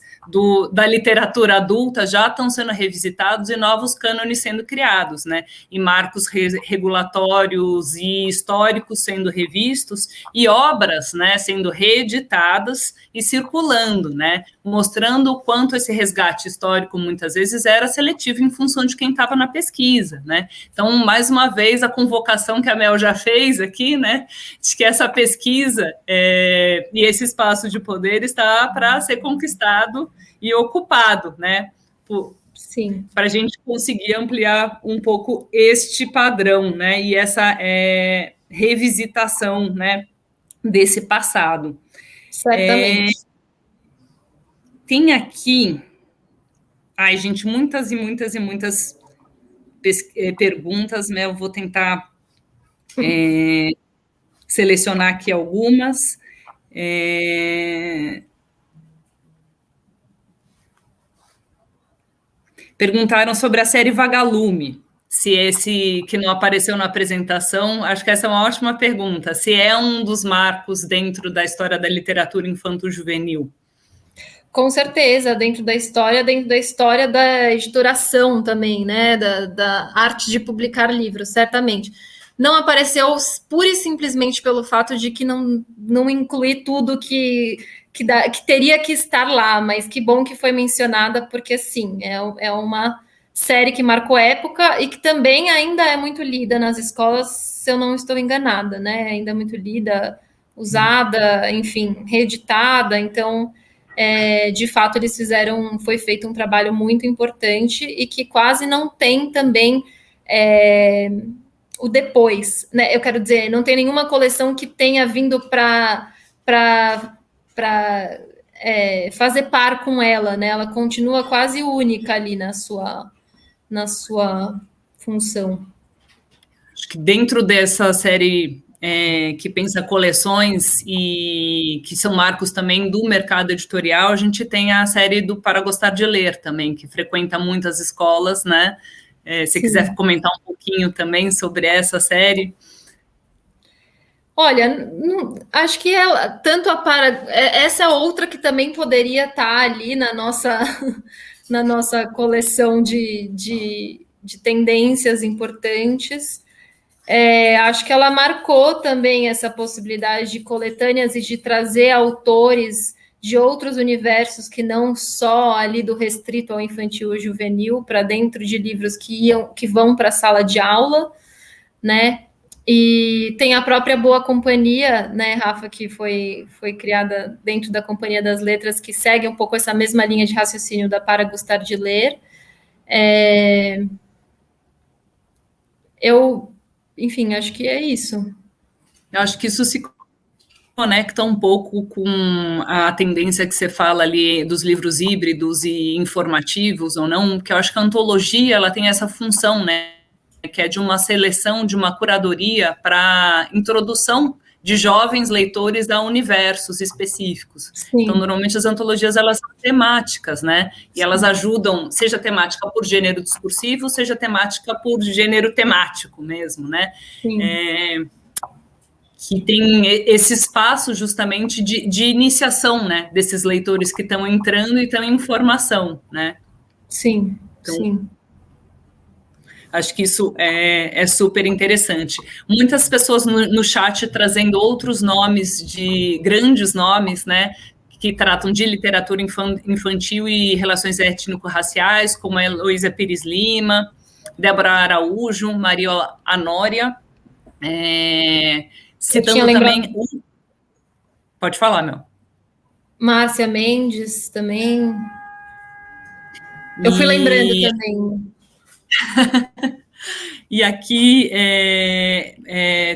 da literatura adulta já estão sendo revisitados e novos cânones sendo criados, né, e marcos regulatórios e históricos sendo revistos e obras, né, sendo reeditadas e circulando, né, mostrando o quanto esse resgate histórico muitas vezes era seletivo em função de quem estava na pesquisa, né. Então, mais uma vez, a convocação que a Mel já fez aqui, né, de que essa pesquisa e esse espaço de poder está para ser conquistado e ocupado, né, para a gente conseguir ampliar um pouco este padrão, né, e essa revisitação, né, desse passado. Certamente. Tem aqui, gente, muitas e muitas e muitas perguntas, né, eu vou tentar selecionar aqui algumas. Perguntaram sobre a série Vagalume, se esse que não apareceu na apresentação, acho que essa é uma ótima pergunta, se é um dos marcos dentro da história da literatura infanto-juvenil. Com certeza, dentro da história da editoração também, né, da arte de publicar livros, certamente. Não apareceu pura e simplesmente pelo fato de que não inclui tudo que teria que estar lá, mas que bom que foi mencionada, porque sim, é uma série que marcou época e que também ainda é muito lida nas escolas, se eu não estou enganada, né? Ainda é muito lida, usada, enfim, reeditada, então... de fato, foi feito um trabalho muito importante e que quase não tem também o depois, né? Eu quero dizer, não tem nenhuma coleção que tenha vindo para fazer par com ela, né? Ela continua quase única ali na sua função. Acho que dentro dessa série que pensa coleções e que são marcos também do mercado editorial, a gente tem a série do Para Gostar de Ler também, que frequenta muitas escolas, né? Se quiser comentar um pouquinho também sobre essa série. Olha, acho que essa é outra que também poderia estar ali na nossa coleção de tendências importantes. Acho que ela marcou também essa possibilidade de coletâneas e de trazer autores de outros universos que não só ali do restrito ao infantil e juvenil, para dentro de livros que vão para a sala de aula, né? E tem a própria Boa Companhia, né, Rafa, que foi criada dentro da Companhia das Letras, que segue um pouco essa mesma linha de raciocínio da Para Gostar de Ler. Enfim, acho que é isso. Eu acho que isso se conecta um pouco com a tendência que você fala ali dos livros híbridos e informativos ou não, porque eu acho que a antologia ela tem essa função, né, que é de uma seleção, de uma curadoria para introdução de jovens leitores a universos específicos. Sim. Então, normalmente as antologias elas são temáticas, né? E elas ajudam, seja temática por gênero discursivo, seja temática por gênero temático mesmo, né? Que tem esse espaço justamente de iniciação, né? Desses leitores que estão entrando e estão em formação, né? Sim, então, sim. Acho que isso é super interessante. Muitas pessoas no chat trazendo outros nomes, de grandes nomes, né, que tratam de literatura infantil e relações étnico-raciais, como a Heloísa Pires Lima, Débora Araújo, Maria Anória, citando também... Pode falar, Mel. Márcia Mendes também. Eu fui lembrando também. E aqui,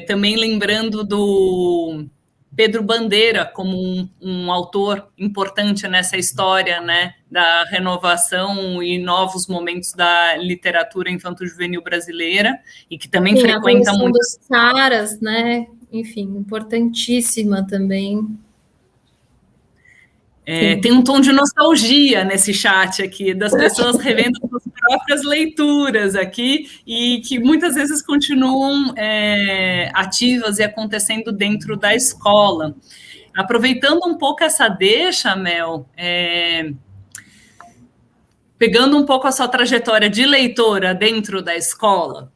também lembrando do Pedro Bandeira como um autor importante nessa história, né, da renovação e novos momentos da literatura infanto-juvenil brasileira, e que também frequenta muito... dos caras, né, enfim, importantíssima também. Tem um tom de nostalgia nesse chat aqui, das pessoas revendo suas próprias leituras aqui, e que muitas vezes continuam ativas e acontecendo dentro da escola. Aproveitando um pouco essa deixa, Mel, pegando um pouco a sua trajetória de leitora dentro da escola,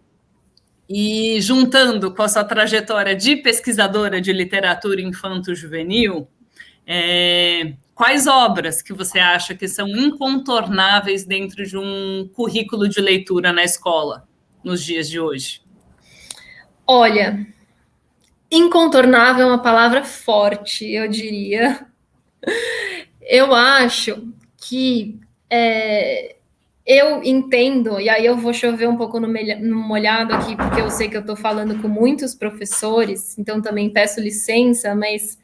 e juntando com a sua trajetória de pesquisadora de literatura infanto-juvenil, quais obras que você acha que são incontornáveis dentro de um currículo de leitura na escola, nos dias de hoje? Olha, incontornável é uma palavra forte, eu diria. Eu acho que eu entendo, e aí eu vou chover um pouco no molhado aqui, porque eu sei que eu estou falando com muitos professores, então também peço licença, mas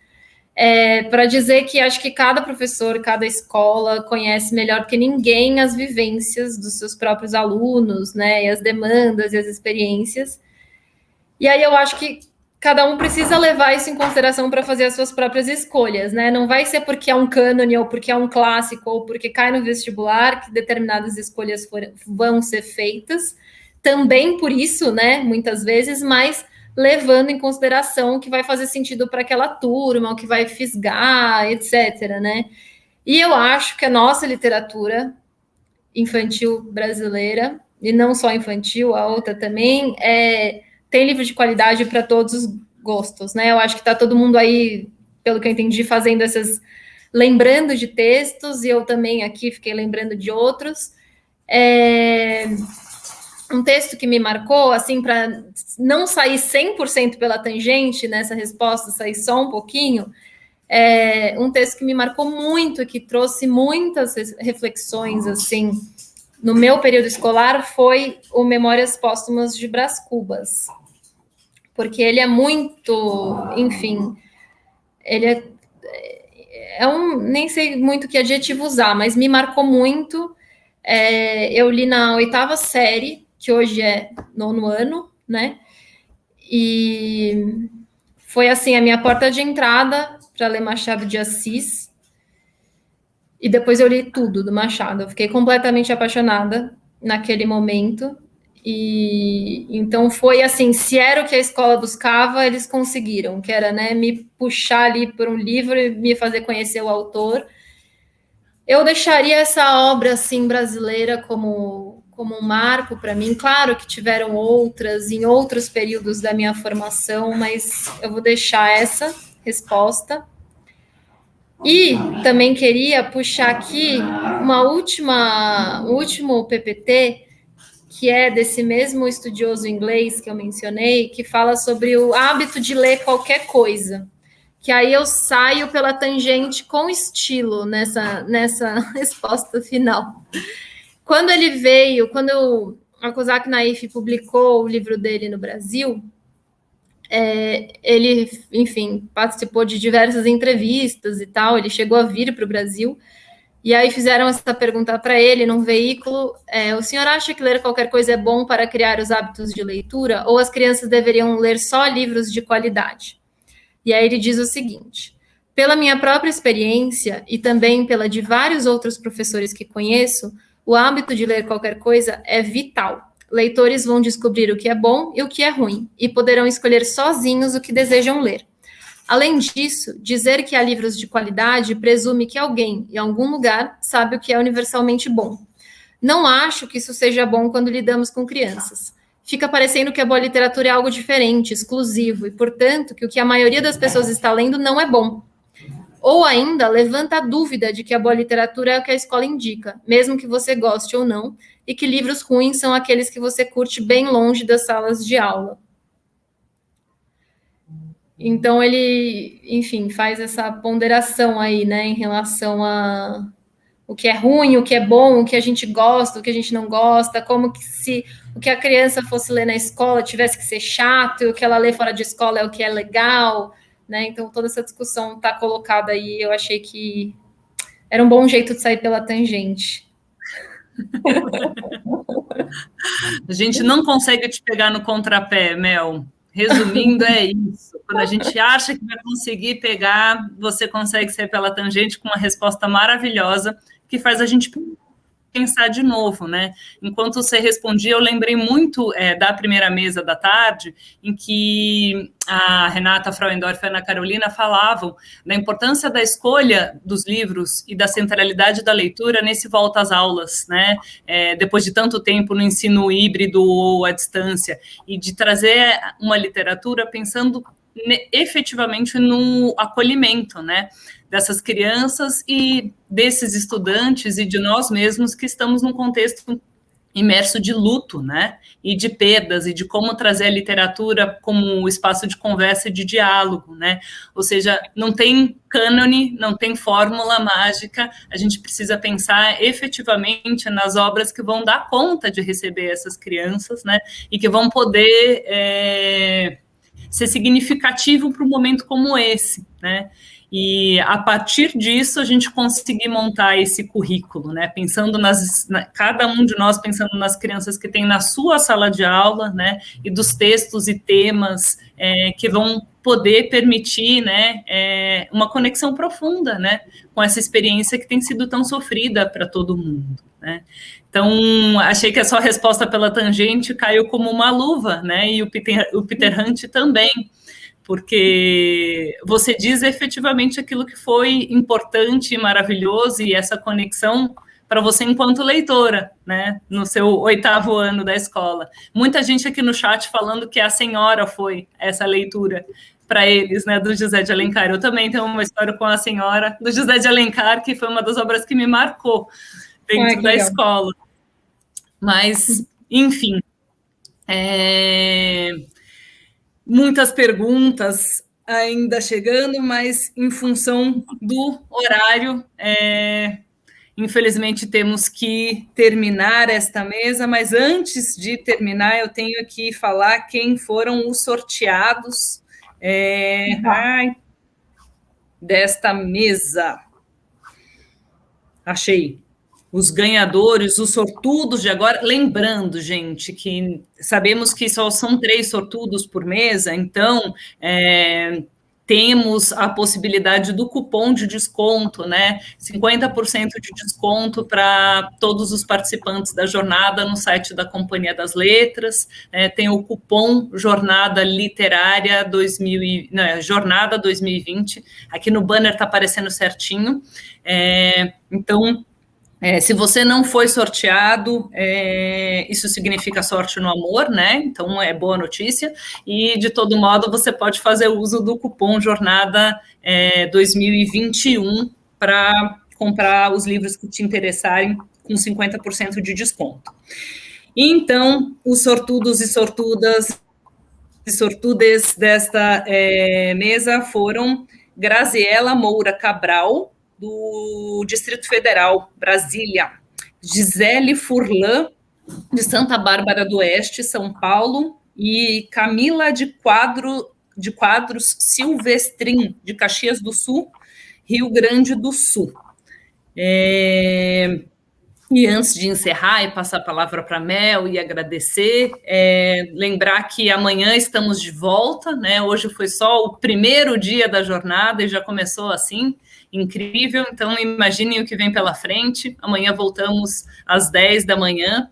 para dizer que acho que cada professor, cada escola conhece melhor que ninguém as vivências dos seus próprios alunos, né, e as demandas e as experiências. E aí eu acho que cada um precisa levar isso em consideração para fazer as suas próprias escolhas, né? Não vai ser porque é um cânone, ou porque é um clássico, ou porque cai no vestibular que determinadas escolhas vão ser feitas. Também por isso, né, muitas vezes, mas levando em consideração o que vai fazer sentido para aquela turma, o que vai fisgar, etc., né? E eu acho que a nossa literatura infantil brasileira, e não só infantil, a outra também, tem livro de qualidade para todos os gostos, né? Eu acho que está todo mundo aí, pelo que eu entendi, fazendo lembrando de textos, e eu também aqui fiquei lembrando de outros. Um texto que me marcou, assim, para não sair 100% pela tangente nessa resposta, sair só um pouquinho, um texto que me marcou muito, que trouxe muitas reflexões, assim, no meu período escolar, foi o Memórias Póstumas de Brás Cubas, porque ele é muito, enfim, ele nem sei muito que adjetivo usar, mas me marcou muito. Eu li na 8ª série, que hoje é 9º ano, né? E foi, assim, a minha porta de entrada para ler Machado de Assis. E depois eu li tudo do Machado. Eu fiquei completamente apaixonada naquele momento. E então foi assim, se era o que a escola buscava, eles conseguiram, que era, né, me puxar ali por um livro e me fazer conhecer o autor. Eu deixaria essa obra, assim, brasileira como um marco para mim. Claro que tiveram outras em outros períodos da minha formação, mas eu vou deixar essa resposta. E também queria puxar aqui um último PPT, que é desse mesmo estudioso inglês que eu mencionei, que fala sobre o hábito de ler qualquer coisa. Que aí eu saio pela tangente com estilo nessa resposta final. Quando a Kozak Naif publicou o livro dele no Brasil, ele, enfim, participou de diversas entrevistas e tal, ele chegou a vir para o Brasil, e aí fizeram essa pergunta para ele num veículo: o senhor acha que ler qualquer coisa é bom para criar os hábitos de leitura, ou as crianças deveriam ler só livros de qualidade? E aí ele diz o seguinte: pela minha própria experiência e também pela de vários outros professores que conheço, o hábito de ler qualquer coisa é vital. Leitores vão descobrir o que é bom e o que é ruim, e poderão escolher sozinhos o que desejam ler. Além disso, dizer que há livros de qualidade presume que alguém, em algum lugar, sabe o que é universalmente bom. Não acho que isso seja bom quando lidamos com crianças. Fica parecendo que a boa literatura é algo diferente, exclusivo, e, portanto, que o que a maioria das pessoas está lendo não é bom. Ou ainda, levanta a dúvida de que a boa literatura é o que a escola indica, mesmo que você goste ou não, e que livros ruins são aqueles que você curte bem longe das salas de aula. Então, ele, enfim, faz essa ponderação aí, né, em relação a o que é ruim, o que é bom, o que a gente gosta, o que a gente não gosta, como que se o que a criança fosse ler na escola tivesse que ser chato, e o que ela lê fora de escola é o que é legal, né? Então, toda essa discussão está colocada aí, eu achei que era um bom jeito de sair pela tangente. A gente não consegue te pegar no contrapé, Mel. Resumindo, é isso. Quando a gente acha que vai conseguir pegar, você consegue sair pela tangente com uma resposta maravilhosa que faz a gente pensar de novo, né? Enquanto você respondia, eu lembrei muito da primeira mesa da tarde, em que a Renata Frauendorf e a Ana Carolina falavam da importância da escolha dos livros e da centralidade da leitura nesse volta às aulas, né? Depois de tanto tempo no ensino híbrido ou à distância, e de trazer uma literatura pensando efetivamente no acolhimento, né, dessas crianças e desses estudantes e de nós mesmos que estamos num contexto imerso de luto, né, e de perdas, e de como trazer a literatura como espaço de conversa e de diálogo, né, ou seja, não tem cânone, não tem fórmula mágica, a gente precisa pensar efetivamente nas obras que vão dar conta de receber essas crianças, né, e que vão poder ser significativo para um momento como esse, né? E a partir disso a gente conseguir montar esse currículo, né? Pensando cada um de nós pensando nas crianças que tem na sua sala de aula, né? E dos textos e temas que vão poder permitir, né? Uma conexão profunda, né? Com essa experiência que tem sido tão sofrida para todo mundo, né? Então, achei que a sua resposta pela tangente caiu como uma luva, né? E o Peter Hunt também, porque você diz efetivamente aquilo que foi importante e maravilhoso e essa conexão para você enquanto leitora, né? No seu 8º ano da escola. Muita gente aqui no chat falando que A Senhora foi essa leitura para eles, né, do José de Alencar. Eu também tenho uma história com A Senhora, do José de Alencar, que foi uma das obras que me marcou dentro da escola. Mas, enfim, muitas perguntas ainda chegando, mas em função do horário, infelizmente temos que terminar esta mesa, mas antes de terminar, eu tenho que falar quem foram os sorteados desta mesa. Achei. Os ganhadores, os sortudos de agora. Lembrando, gente, que sabemos que só são 3 sortudos por mesa, então temos a possibilidade do cupom de desconto, né? 50% de desconto para todos os participantes da jornada no site da Companhia das Letras. Tem o cupom Jornada Literária Jornada 2020. Aqui no banner está aparecendo certinho. Então, se você não foi sorteado, isso significa sorte no amor, né? Então, é boa notícia. E, de todo modo, você pode fazer uso do cupom Jornada 2021 para comprar os livros que te interessarem com 50% de desconto. Então, os sortudos e sortudas e sortudes desta mesa foram Graziela Moura Cabral, do Distrito Federal, Brasília, Gisele Furlan, de Santa Bárbara do Oeste, São Paulo, e Camila de Quadros Silvestrin, de Caxias do Sul, Rio Grande do Sul. E antes de encerrar e passar a palavra para a Mel e agradecer, lembrar que amanhã estamos de volta, né? Hoje foi só o primeiro dia da jornada e já começou assim, incrível. Então, imaginem o que vem pela frente. Amanhã voltamos às 10 da manhã,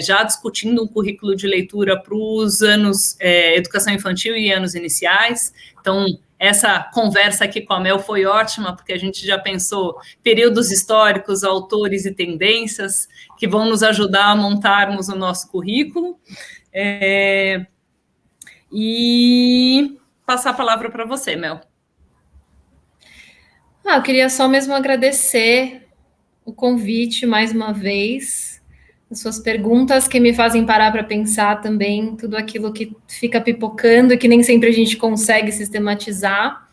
já discutindo um currículo de leitura para os anos educação infantil e anos iniciais. Então, essa conversa aqui com a Mel foi ótima, porque a gente já pensou períodos históricos, autores e tendências que vão nos ajudar a montarmos o nosso currículo. E passar a palavra para você, Mel. Eu queria só mesmo agradecer o convite mais uma vez. as suas perguntas, que me fazem parar para pensar também tudo aquilo que fica pipocando e que nem sempre a gente consegue sistematizar.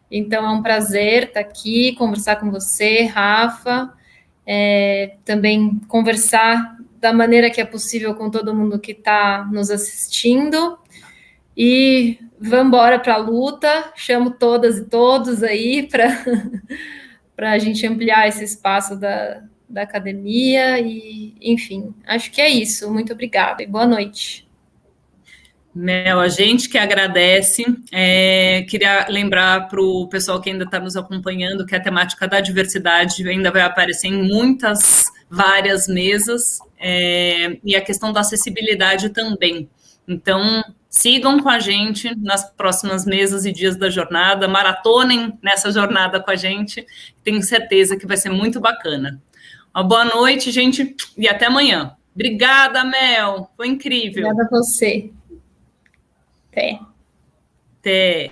Então, é um prazer estar aqui, conversar com você, Rafa, também conversar da maneira que é possível com todo mundo que está nos assistindo. E vamos embora para a luta, chamo todas e todos aí para a gente ampliar esse espaço da academia e, enfim, acho que é isso. Muito obrigada e boa noite. Mel, a gente que agradece. Queria lembrar para o pessoal que ainda está nos acompanhando que a temática da diversidade ainda vai aparecer em várias mesas, e a questão da acessibilidade também. Então, sigam com a gente nas próximas mesas e dias da jornada, maratonem nessa jornada com a gente, tenho certeza que vai ser muito bacana. Uma boa noite, gente, e até amanhã. Obrigada, Mel, foi incrível. Obrigada a você. Até. Até.